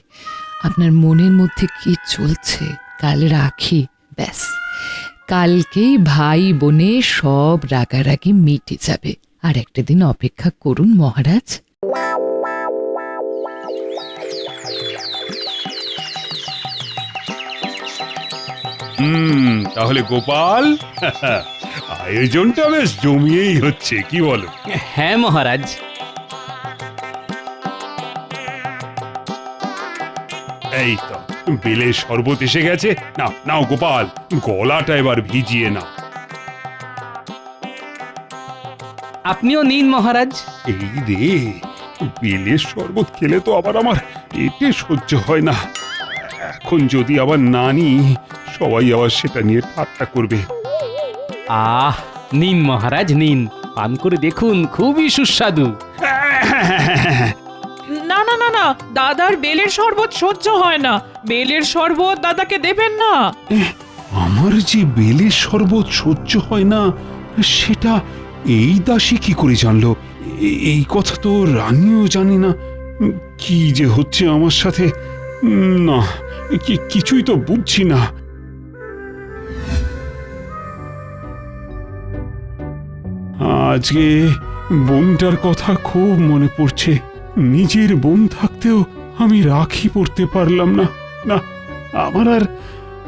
আপনার মনের মধ্যে কি চলছে। কাল রাখি, ব্যাস কালকেই ভাই বোনে সব রাগারাগি মিটে যাবে। আর একটা দিন অপেক্ষা করুন মহারাজ।
তাহলে গোপাল, আয়োজনটা বেশ জমিয়েই হচ্ছে, কি বলো?
হ্যাঁ মহারাজ।
এই তো বেলের শরবত এসে গেছে। নাও গোপাল, গলাটা এবার ভিজিয়ে নাও।
আপনিও নিন মহারাজ।
এই রে, বেলের শরবত খেলে তো আবার আমার পেটে সহ্য হয় না। এখন যদি আবার না নিই, সবাই আবার সেটা নিয়ে ঠাট্টা করবে।
আহ, নিন মহারাজ নিন, পান করে দেখুন, খুবই সুস্বাদু।
না না না না, দাদার বেলের শরবত সহ্য হয় না। বেলের শরবত দাদাকে দেবেন না।
আমার যে বেলের শরবত সহ্য হয় না, সেটা এই দাসী কি করে জানলো? এই কথা তো রানীও জানি না। কি যে হচ্ছে আমার সাথে, না কিছুই তো বুঝছি না। আজকে বোনটার কথা খুব মনে পড়ছে। নিজের বোন থাকতেও আমি রাখি পড়তে পারলাম না। না, আমার আর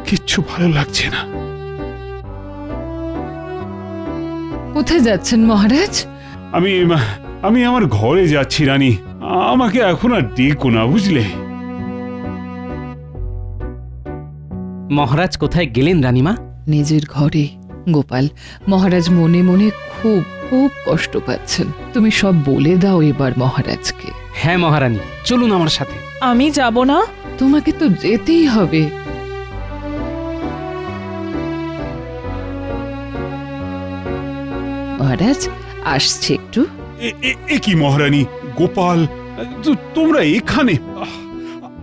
কিচ্ছু ভালো লাগছে না।
কোথায় যাচ্ছেন মহারাজ?
আমি আমার ঘরে যাচ্ছি রানী। আমাকে এখন আর ডেকো না, বুঝলে?
মহারাজ কোথায় গেলেন রানীমা?
নিজের ঘরে। গোপাল, মহারাজ মনে মনে খুব খুব কষ্ট পাচ্ছেন। তুমি সব বলে দাও এবার মহারাজকে।
হ্যাঁ মহারানী, চলুন আমার সাথে।
আমি যাব না।
তোমাকে তো যেতেই হবে। মহারাজ আসছে একটু।
এ কি মহারানী, গোপাল, তোমরা এখানে?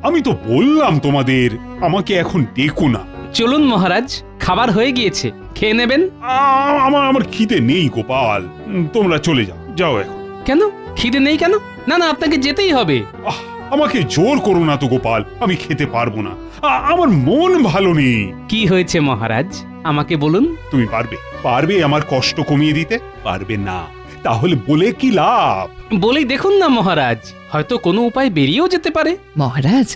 আমি তো বললাম তোমাদের আমাকে এখন ডেকো না।
চলুন মহারাজ, খাবার হয়ে গিয়েছে, খেয়ে নেবেন।
আমার খিদে নেই গোপাল, তোমরা চলে যাও এখন।
কেন খিদে নেই কেন? না না, আপনাকে যেতেই হবে।
আমাকে জোর করো না তো গোপাল, আমি খেতে পারবো না। আমার মন ভালো নেই।
কি হয়েছে মহারাজ, আমাকে বলুন।
তুমি পারবে আমার কষ্ট কমিয়ে দিতে? পারবে না, তাহলে বলে কি লাভ?
বলেই দেখুন না মহারাজ, হয়তো কোনো উপায় বেরিয়েও যেতে পারে।
মহারাজ,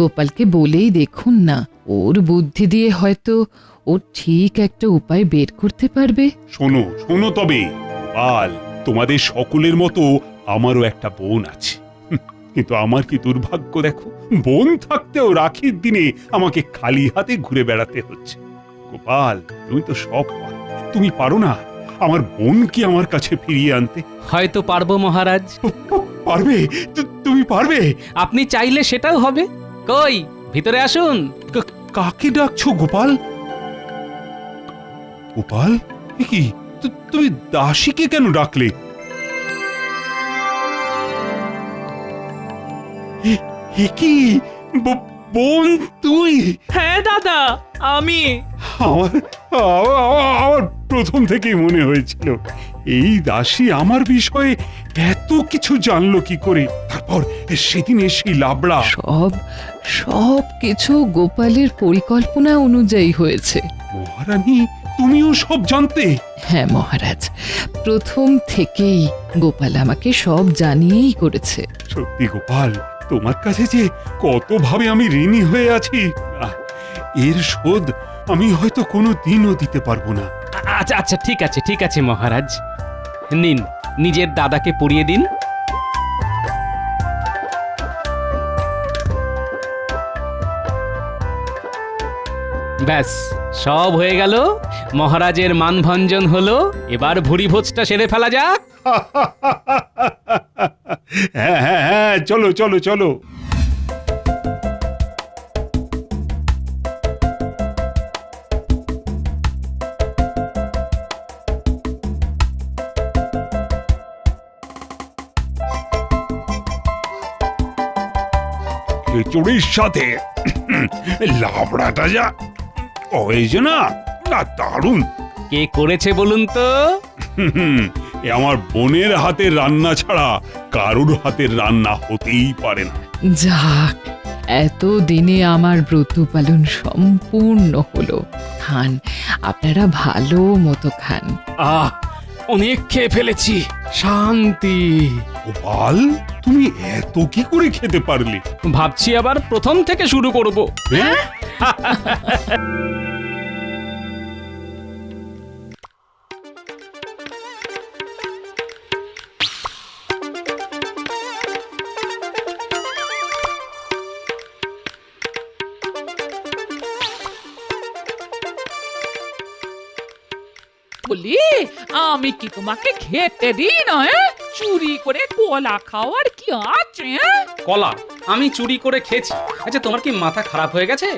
গোপালকে বলেই দেখুন না, ওর বুদ্ধি দিয়ে হয়তো ও ঠিক একটা উপায় বের করতে পারবে।
শোনো তবে গোপাল, তোমাদের সকলের মতো আমারও একটা বোন আছে, কিন্তু আমার কি দুর্ভাগ্য দেখো, বোন থাকতেও রাখির দিনে আমাকে খালি হাতে ঘুরে বেড়াতে হচ্ছে। গোপাল, তুমি তো সব পারো, তুমি পারো না আমার বোনকে আমার কাছে ফিরিয়ে আনতে?
হয়তো পারবো মহারাজ।
পারবে? তুমি পারবে?
আপনি চাইলে সেটাও হবে। কই, ভিতরে আসুন।
কাকে ডাকছো গোপাল? গোপাল, এ কি তুমি দাসীকে কেন ডাকলে? এ কি বোন তুই?
হ্যাঁ দাদা, আমি।
আমার প্রথম থেকেই মনে হয়েছিল এই দাসী আমার বিষয়ে এত কিছু জানলো কি করে। তারপর সেদিন সেই লাবড়া।
সব কিছু গোপালের পরিকল্পনা অনুযায়ী হয়েছে।
মহারানী, তুমিও সব জানতে?
হ্যাঁ মহারাজ, প্রথম থেকেই গোপাল আমাকে সব জানিয়েই করেছে।
সত্যি গোপাল, তোমার কাছে যে কতভাবে আমি ঋণী হয়ে আছি, এর শোধ আমি হয়তো কোনো দিনও দিতে পারবো না।
আচ্ছা আচ্ছা, ঠিক আছে মহারাজ, নিন নিজের দাদাকে পরিয়ে দিন। ব্যাস, সব হয়ে গেল। মহারাজের মানভঞ্জন হলো। এবার ভুরি ভোজটা সেরে ফেলা যাক।
হ্যাঁ হ্যাঁ হ্যাঁ, চলো চলো চলো। খিচুড়ির সাথে লাবড়াটা যা হয়েছে না, দারুণ।
কে করেছে বলুন তো?
এ আমার বোনের হাতের রান্না ছাড়া কারুর হাতের রান্না হতেই পারে না।
যাক, এত দিনে আমার ব্রত পালন সম্পূর্ণ হলো। খান, আপনারা ভালো মতো খান।
অনেক খেয়ে ফেলেছি, শান্তি।
গোপাল, তুমি এত কি করে খেতে পারলে?
ভাবছি আবার প্রথম থেকে শুরু করব।
বলি, আমি কি তোমাকে খেতে দিই না? চুরি করে কলা খাওয়ার কি আছে?
কলা আমি চুরি করে খেয়েছি? আচ্ছা, তোমার কি মাথা খারাপ হয়ে গেছে?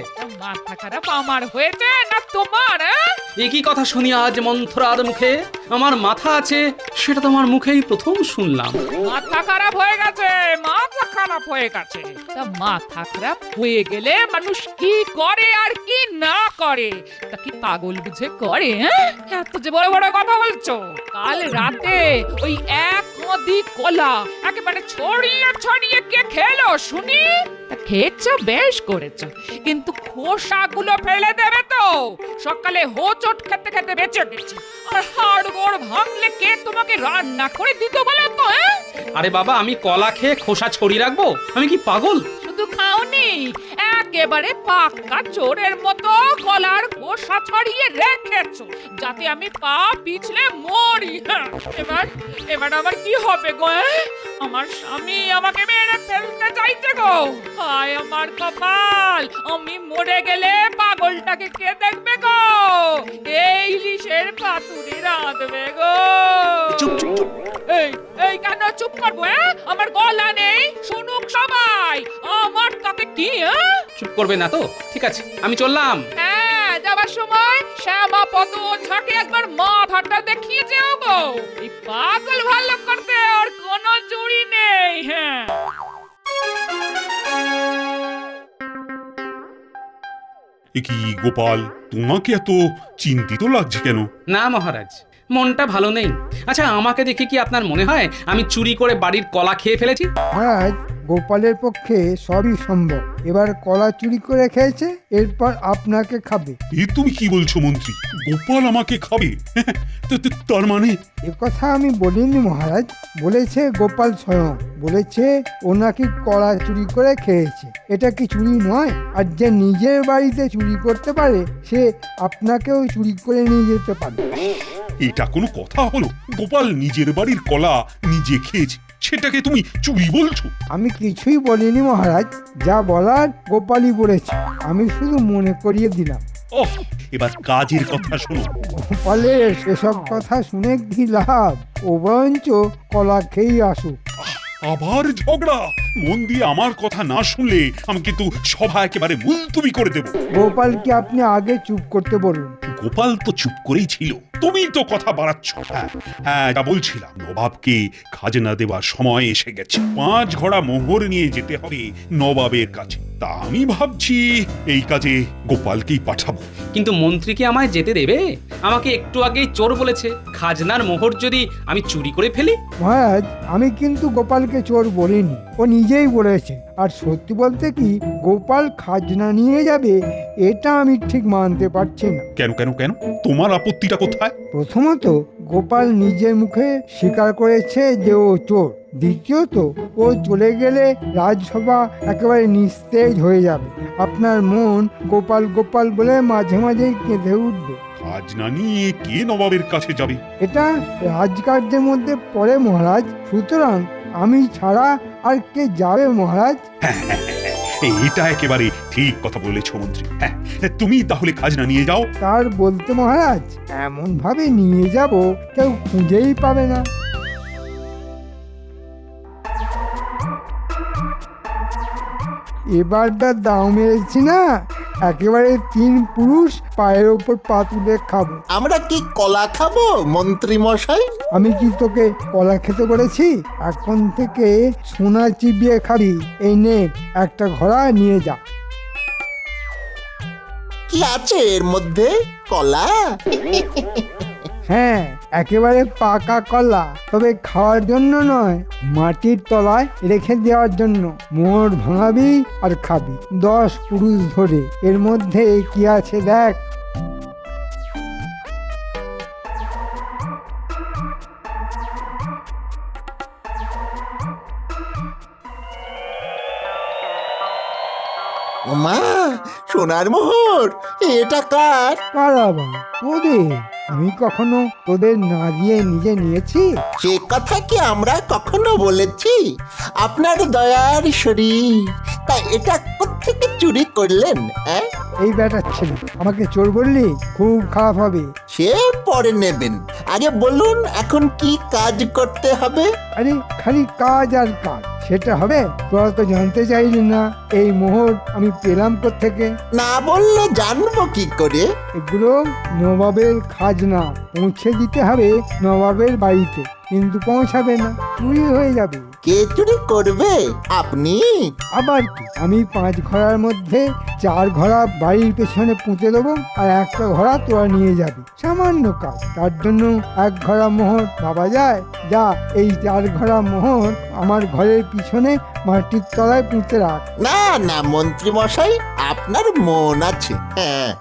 মাথা খারাপ আমার হয়েছে না তোমার?
একই কথা শুনি আজ মন্থরার মুখে। আমার মাথা আছে সেটা তোমার মুখেই প্রথম শুনলাম।
মাথা খারাপ হয়ে গেছে, মাথা খারাপ হয়ে গেছে। তা মাথা খারাপ হয়ে গেলে মানুষ কি করে আর কি না করে তা কি পাগল বুঝে করে? এত যে বড় বড় কথা বলছো। কাল রাতে ওই এক নদী কলা একেবারে ছড়িয়ে ছড়িয়ে কে খেলো শুনি? খেয়েছো, বেশ করেছো, কিন্তু খোসাগুলো ফেলে দেবে তো। সকালে হোঁচট খেতে খেতে বেঁচে গেছি, আর হাড়গোড় ভাঙলে কে তোমাকে রান্না করে দিত বলো তো?
আরে বাবা, আমি কলা খেয়ে খোসা ছড়িয়ে রাখবো? আমি কি পাগল?
শুধু খাওনি, একেবারে পাক্কা চোরের মতো কলার খোসা ছড়িয়ে রেখেছো, যাতে আমি পা পিছলে মরি। এবার আমার কি হবে গো? আমার স্বামী আমাকে মেরে ফেলতে চাইছে গো। হায় আমার কপাল, আমি মরে গেলে পাগলটাকে কে দেখবে গো? এই ইলিশের পাতুরি রাঁধবে গো।
চুপ চুপ চুপ।
এই কেন চুপ করবো? আমার গলা নেই, শুনুক সবাই। আমার তাতে কি?
চুপ করবে না তো? ঠিক আছে, আমি চললাম।
হ্যাঁ, যাবার সময় শ্যামা পদ ঝাঁকে একবার মাথাটা দেখিয়ে যেও গো। এই পাগল ভালো করতে আর কোনো জুড়ি নেই। হ্যাঁ,
এ কি গোপাল, তোমাকে এত চিন্তিত লাগছে কেন?
না মহারাজ, মনটা ভালো নেই। আচ্ছা, আমাকে দেখে কি আপনার মনে হয় আমি চুরি করে বাড়ির কলা খেয়ে ফেলেছি?
মহারাজ, গোপালের পক্ষে সবই সম্ভব। এবার কলা চুরি করে খেয়েছে, এরপর আপনাকে খাবে।
এ তুমি কি বলছো মন্ত্রী? গোপাল আমাকে খাবে? তার মানে?
এ কথা আমি বলিনি মহারাজ, বলেছে গোপাল স্বয়ং। বলেছে ও নাকি কলা চুরি করে খেয়েছে। এটা কি চুরি নয়? আর যে নিজের বাড়িতে চুরি করতে পারে, সে আপনাকেও চুরি করে নিয়ে যেতে পারে।
এটা কোনো কথা হলো? গোপাল নিজের বাড়ির কলা নিজে খেয়েছে, সেটাকে তুমি চুরি বলছো?
আমি কিছুই বলিনি মহারাজ, যা বলার গোপালই বলেছে, আমি শুধু মনে করিয়ে দিলাম।
ওহ, এবার কাজের কথা শোনো।
গোপালের সেসব কথা শুনে কি লাভ, ও বরঞ্চ কলা খেয়েই আসুক।
আবার ঝগড়া? মন দিয়ে আমার কথা না শুনলে আমি কিন্তু সভা একেবারে মুলতুবি করে দেব।
গোপালকে আপনি আগে চুপ করতে বলুন।
গোপাল তো চুপ করেই ছিল, তুমি তো কথা বাড়াচ্ছ। হ্যাঁ, এটা বলছিলাম, নবাবকে খাজনা দেওয়ার সময় এসে গেছে। 5 ঘোড়া মোহর নিয়ে যেতে হবে নবাবের কাছে। তা আমি ভাবছি এই কাজে গোপালকেই পাঠাবো।
কিন্তু মন্ত্রী কি আমায় যেতে দেবে? আমাকে একটু আগেই চোর বলেছে। খাজনার মোহর যদি আমি চুরি করে ফেলি?
মহারাজ, আমি কিন্তু গোপালকে চোর বলিনি, ও নিজেই বলেছে। আর সত্যি বলতে কি, গোপাল খাজনা নিয়ে যাবে এটা আমি ঠিক মানতে পারছি না।
কেন কেন কেন তোমার আপত্তিটা কোথায়?
প্রথমত, গোপাল নিজের মুখে স্বীকার করেছে যে ও চোর। দ্বিতীয়ত, ও চলে গেলে রাজসভা একেবারে নিস্তেজ হয়ে যাবে। আপনার মন গোপাল গোপাল বলে মাঝে মাঝেই কেঁদে উঠবে।
খাজনা নিয়ে কে নবাবের কাছে যাবে?
এটা রাজকার্যের মধ্যে পড়ে মহারাজ, সুতরাং আমি ছাড়া আর কে যাবে মহারাজ?
এটা একেবারে ঠিক কথা বলেছ মন্ত্রী। হ্যাঁ, তুমি তাহলে খাজনা নিয়ে যাও।
তার বলতে মহারাজ, এমন ভাবে নিয়ে যাব কেউ খুঁজেই পাবে না। এবারটা দাও মেরেছি না, একেবারে 3 পুরুষ পায়ের ওপর পা তুলে খাবো।
আমরা কি কলা খাবো মন্ত্রী মশাই?
আমি কি তোকে কলা খেতে বলেছি? এখন থেকে সোনা চিবিয়ে খাবি। এই নে, একটা ঘোড়া নিয়ে যা।
কি আছে এর মধ্যে? কলা?
হ্যাঁ, একেবারে পাকা কলা, তবে খাওয়ার জন্য নয়, মাটির তলায় রেখে দেওয়ার জন্য। মোহর ভাঙাবি আর খাবি 10 পুরুষ ধরে। এর মধ্যে কি আছে দেখ।
মা, সোনার মোহর, এটা কার?
কার আবার? তোদের। আমি কখনো তোদের না দিয়ে নিজে নিয়েছি?
সে কথা কি আমরা কখনো বলেছি? আপনার দয়ার শরীর, তা এটা কোত্থেকে চুরি করলেন?
এই ব্যাটার ছেলে, আমাকে চোর বললি? খুব খারাপ হবে।
সে পরে নেবেন, আগে বলুন এখন কি কাজ করতে হবে?
আরে খালি কাজ আর কাজ, সেটা হবে? তোরা তো জানতে চাইলি না এই মোহর আমি পেলাম কোত্থেকে।
না বললে জানবো কি করে?
এগুলো নবাবের খাজনা, পৌঁছে দিতে হবে নবাবের বাড়িতে, কিন্তু পৌঁছাবে না, চুরি হয়ে যাবে।
কে চুরি করবে? আপনি?
আবার কি, আমি 5 ঘোড়ার মধ্যে 4 ঘোড়া বাড়ির পেছনে পুঁতে দেবো, আর একটা ঘোড়া তোরা নিয়ে যাবি। সামান্য কাজ, তার জন্য 1 ঘোড়া মোহর ভাবা যায়? যা, এই 4 ঘোড়া মোহর আমার ঘরের পিছনে মাটির তলায় পুঁতে রাখ।
না না মন্ত্রী মশাই, আপনার মন আছে। হ্যাঁ,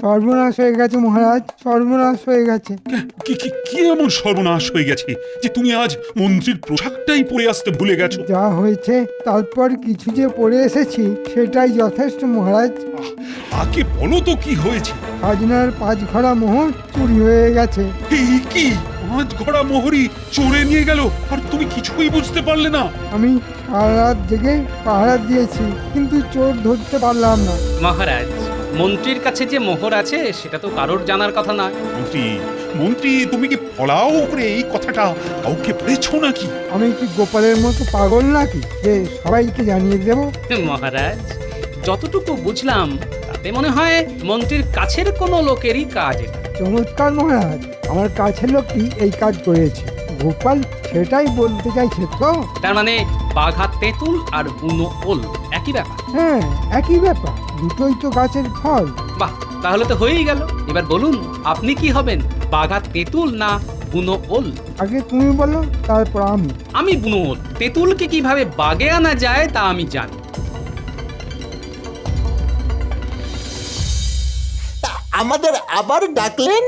সর্বনাশ হয়ে গেছে মহারাজ, সর্বনাশ হয়ে গেছে।
কি এমন সর্বনাশ হয়ে গেছে যে তুমি আজ মন্ত্রীর পোশাকটাই পরে আসতে ভুলে গেছো?
যা হয়েছে তারপর কিছু যে পড়ে এসেছি সেটাই যথেষ্ট মহারাজ।
আগে বলো তো কি হয়েছে?
খাজনার 5 ঘোড়া মোহর চুরি হয়ে গেছে।
কি 5 ঘোড়া মোহরই চোরে নিয়ে গেল, আর তুমি কিছুই বুঝতে পারলে না?
আমি সারা রাত জেগে পাহারা দিয়েছি, কিন্তু চোর ধরতে পারলাম না।
মহারাজ, মন্ত্রীর কাছে যে মোহর আছে সেটা তো কারোর জানার কথা নয়।
মন্ত্রী তুমি কি ফলাও করে এই কথাটা কাউকে বলেছো নাকি?
আমি কি গোপালের মতো পাগল নাকি যে সবাইকে জানিয়ে দেব?
মহারাজ, যতটুকু বুঝলাম তাতে মনে হয় মন্ত্রীর কাছের কোনো লোকেরই কাজ এটা।
চমৎকার মহারাজ, আমার কাছের লোকটি এই কাজ করেছে। গোপাল সেটাই বলতে চাইছে তো?
তার মানে বাঘা তেঁতুল আর বুনো ওল একই ব্যাপার?
হ্যাঁ, একই ব্যাপার, দুটোই তো গাছের ফল।
বাহ, তাহলে তো হয়েই গেল। এবার বলুন আপনি কি হবেন, বাঘা তেঁতুল না বুনো ওল?
আগে তুমি বলো, তারপর আমি।
আমি বুনো ওল। তেঁতুলকে কিভাবে বাগে আনা যায় তা আমি জানি।
তা আমাদের আবার ডাকলেন?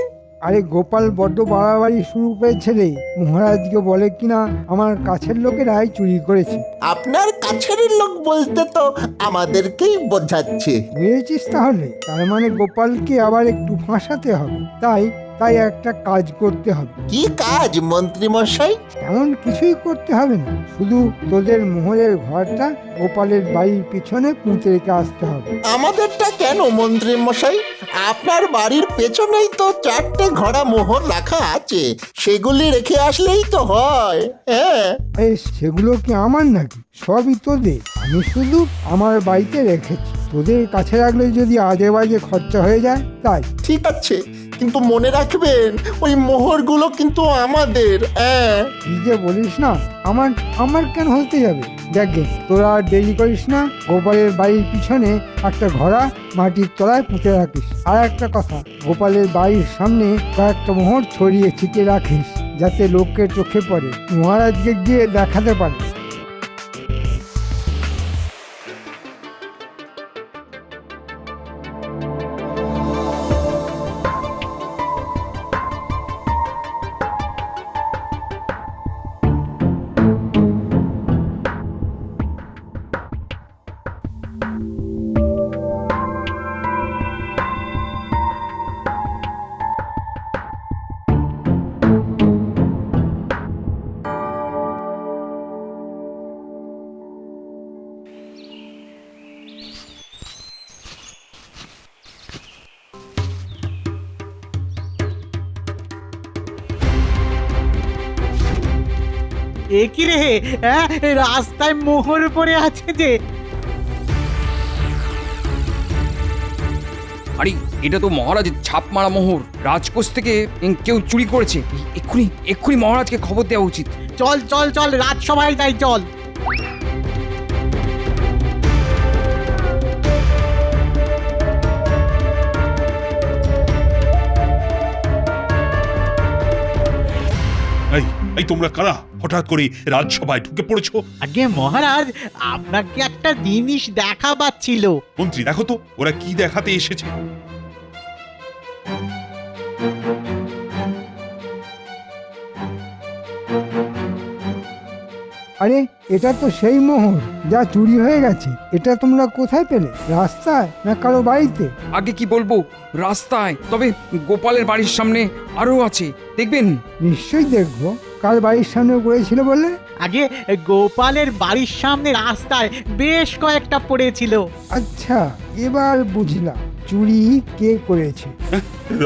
আরে গোপাল বড্ড বাড়াবাড়ি শুরু করেছে রে। মহারাজকে বলে কিনা আমার কাছের লোকেরাই চুরি করেছে।
আপনার কাছের লোক বলতে তো আমাদেরকেই বোঝাচ্ছে।
বুঝেছিস তাহলে? তার মানে গোপালকে আবার একটু ফাঁসাতে হবে। তাই একটা কাজ করতে হবে।
কি কাজ মন্ত্রী মশাই?
তেমন কিছুই করতে হবে না, শুধু তোদের মোহরের ঘরটা গোপালের বাড়ির পিছনে পুঁতে রেখে আসতে হবে।
আমাদেরটা কেন মন্ত্রী মশাই? আপনার বাড়ির পেছনেই তো 4টে ঘোড়া মোহর রাখা আছে, সেগুলি রেখে আসলেই তো হয়। হ্যাঁ,
সেগুলো কি আমার নাকি? সবই তোদের। আমি শুধু আমার বাড়িতে রেখেছি, তোদের কাছে রাখলে যদি আজে বাজে খরচা হয়ে যায় তাই।
ঠিক আছে, কিন্তু মনে রাখবেন ওই মোহরগুলো কিন্তু আমাদের। হ্যাঁ,
কি যে বলিস না, আমার কেন হতে যাবে? দেখে তোরা আর দেরি করিস না, গোপালের বাড়ির পিছনে একটা ঘোড়া মাটির তলায় পুঁতে রাখিস। আর একটা কথা, গোপালের বাড়ির সামনে কয়েকটা মোহর ছড়িয়ে ছিটিয়ে রাখিস, যাতে লোকের চোখে পড়ে, মহারাজকে গিয়ে দেখাতে পারে।
এ কি রে, রাস্তায় মোহর পড়ে আছে যে?
আরে এটা তো মহারাজের ছাপ মারা মোহর। রাজকোষ থেকে কেউ চুরি করেছে। এক্ষুনি মহারাজকে খবর দেওয়া উচিত।
চল চল চল, রাজসভায় যাই, চল।
এই তোমরা কারা হঠাৎ করে রাজসভায় ঢুকে পড়েছো?
আগে মহারাজ, আপনাকে একটা জিনিস দেখাবার ছিল।
মন্ত্রী দেখো তো ওরা কি দেখাতে এসেছে।
আরে এটা তো সেই মোহর যা চুরি হয়ে গেছে। এটা তোমরা কোথায় পেলে? রাস্তায় না কারো বাড়িতে?
আগে কি বলবো, রাস্তায়। তবে গোপালের বাড়ির সামনে আরো আছে, দেখবেন?
নিশ্চয়ই দেখবো। কার বাড়ির সামনে পড়েছিল বলে?
আগে গোপালের বাড়ির সামনে রাস্তায় বেশ কয়েকটা পড়েছিল।
আচ্ছা, এবার বুঝলাম চুরি কে করেছে।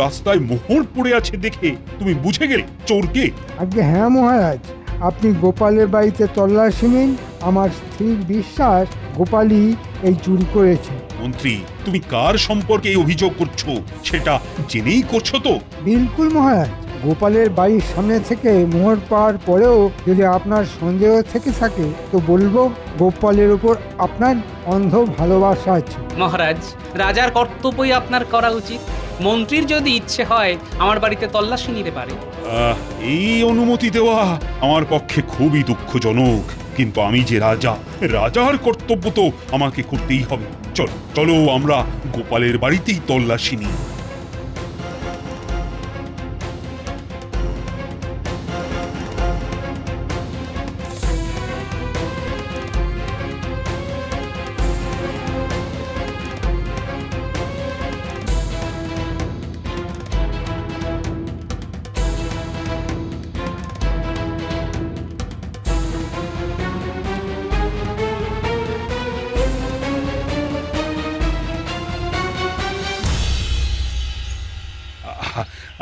রাস্তায় মোহর পড়ে আছে দেখে তুমি বুঝে গেলে চোর কে?
আগে হ্যাঁ মহারাজ, আপনি গোপালের বাড়িতে তল্লাশি নিন। আমার স্থির বিশ্বাস গোপালই এই চুরি করেছে।
মন্ত্রী তুমি কার সম্পর্কে এই অভিযোগ করছো সেটা জেনেই করছো তো?
বিলকুল মহারাজ, গোপালের বাড়ির সামনে থেকে মোহর পাওয়ার পরেও যদি আপনার সন্দেহ থেকে থাকে তো বলবো গোপালের উপর আপনার অন্ধ ভালোবাসা আছে।
মহারাজ, রাজার কর্তব্যই আপনার করা উচিত। মন্ত্রীর যদি ইচ্ছে হয় আমার বাড়িতে তল্লাশি নিতে পারে।
এই অনুমতি দেওয়া আমার পক্ষে খুবই দুঃখজনক, কিন্তু আমি যে রাজার কর্তব্য তো আমাকে করতেই হবে। চলো আমরা গোপালের বাড়িতেই তল্লাশি নিই।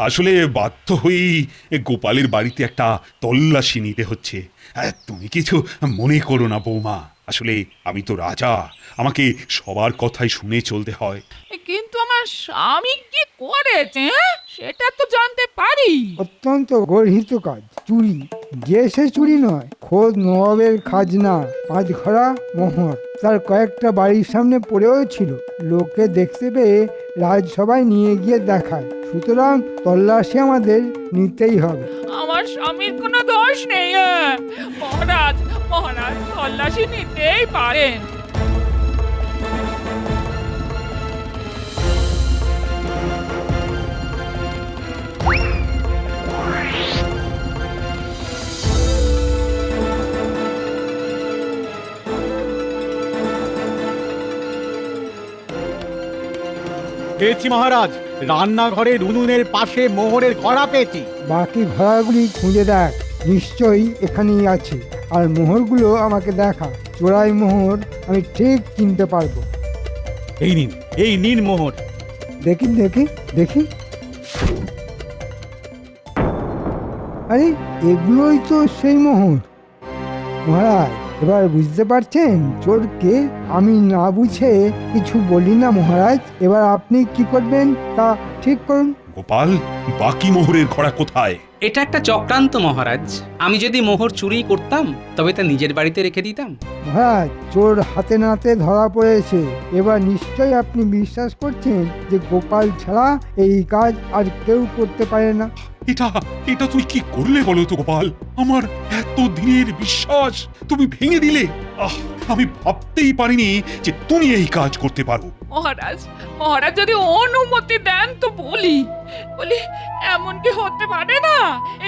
আসলে বাধ্য হয়েই গোপালের বাড়িতে একটা তল্লাশি নিতে হচ্ছে। তুমি কিছু মনে করো না বৌমা, আসলে আমি তো রাজা, আমাকে সবার কথাই শুনে চলতে হয়।
কিন্তু আমার স্বামী কি করেছে সেটা তো জানতে পারি।
অত্যন্ত গর্হিত কাজ, চুরি। যে সে চুরি নয়, খোদ নবাবের খাজনা 5 ঘোড়া মোহর তার কয়েকটা বাড়ির সামনে পড়েও ছিল। লোকে দেখতে পেয়ে রাজসভায় নিয়ে গিয়ে দেখায়। সুতরাং তল্লাশি আমাদের নিতেই হবে।
আমার স্বামীর কোনো দোষ নেই। মহারাজ তল্লাশি নিতেই পারেন।
পেয়েছি মহারাজ, রান্নাঘরের উনুনের পাশে মোহরের ঘড়া পেয়েছি।
বাকি ঘোড়াগুলি খুঁজে দেখ, নিশ্চয়ই এখানেই আছে। আর মোহরগুলো আমাকে দেখা, চোরাই মোহর আমি ঠিক চিনতে পারবো।
এই নিন মোহর।
দেখি দেখি দেখি, আরে এগুলোই তো সেই মোহর। মহারাজ, এবার বুঝতে পারছেন চোরকে? আমি না বুঝে কিছু বলি না মহারাজ। এবার আপনি কি করবেন তা ঠিক করুন।
গোপাল, বাকি মোহরের ঘোড়া কোথায়?
এটা একটা চক্রান্ত মহারাজ। আমি যদি মোহর চুরি করতাম তবে তা নিজের বাড়িতে রেখে দিতাম।
মহারাজ, চোর হাতে নাতে ধরা পড়েছে। এবার নিশ্চয়ই আপনি বিশ্বাস করছেন যে গোপাল ছাড়া এই কাজ আর কেউ করতে পারে না।
এটা এটা তুই কি করলে বলো তো গোপাল? আমার এত দিনের বিশ্বাস তুমি ভেঙে দিলে। আমি ভাবতেই পারিনি যে তুমি এই কাজ করতে পারো।
মহারাজ, মহারাজ যদি অনুমতি দেন তো বলি এমন কি হতে পারে না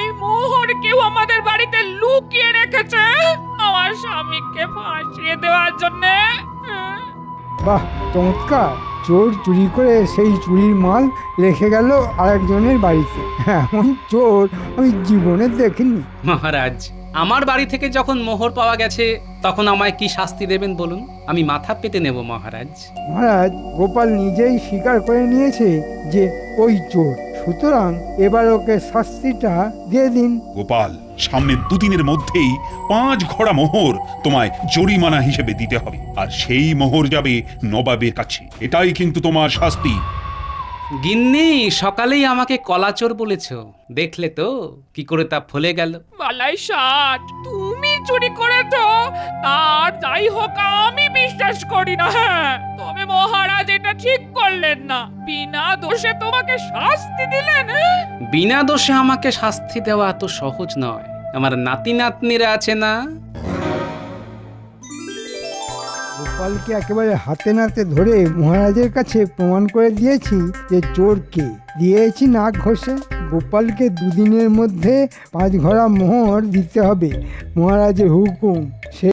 এই মোহর কেউ আমাদের বাড়িতে লুকিয়ে রেখেছে আমার স্বামীকে ফাঁসিয়ে দেওয়ার জন্য?
বাহ, চমৎকার! চোর চুরি করে সেই চুরির মাল রেখে গেল আরেকজনের বাড়িতে। এমন চোর আমি জীবনে দেখিনি।
মহারাজ, আমার বাড়ি থেকে যখন মোহর পাওয়া গেছে তখন আমায় কি শাস্তি দেবেন বলুন? আমি মাথা পেতে নেব মহারাজ।
মহারাজ, গোপাল নিজেই স্বীকার করে নিয়েছে যে ওই চোর, সুতরাং এবার ওকে শাস্তিটা দিয়ে দিন।
গোপাল, সামনে দুদিনের মধ্যেই 5 ঘোড়া মোহর তোমায় জরিমানা হিসেবে দিতে হবে, আর সেই মোহর যাবে নবাবের কাছে। এটাই কিন্তু তোমার শাস্তি।
গিন্নি, সকালেই আমাকে কলাচোর বলেছো, দেখলে তো কি করে তা ফলে গেল।
বালাই ষাট, তুমি চুরি করেছো তার যাই হোক আমি বিশ্বাস করি না। তবে মহারাজ এটা ঠিক করলেন না, বিনা দোষে তোমাকে শাস্তি দিলেন।
বিনা দোষে আমাকে শাস্তি দেওয়া এত সহজ নয়। আমার নাতি নাতনিরা আছে না?
গোপালকে একেবারে হাতে নাতে ধরে মহারাজের কাছে প্রমাণ করে দিয়েছি যে চোর কে। দিয়েছি নাক ঘষে। গোপালকে দুদিনের মধ্যে 5 ঘোড়া মোহর দিতে হবে, মহারাজের হুকুম। সে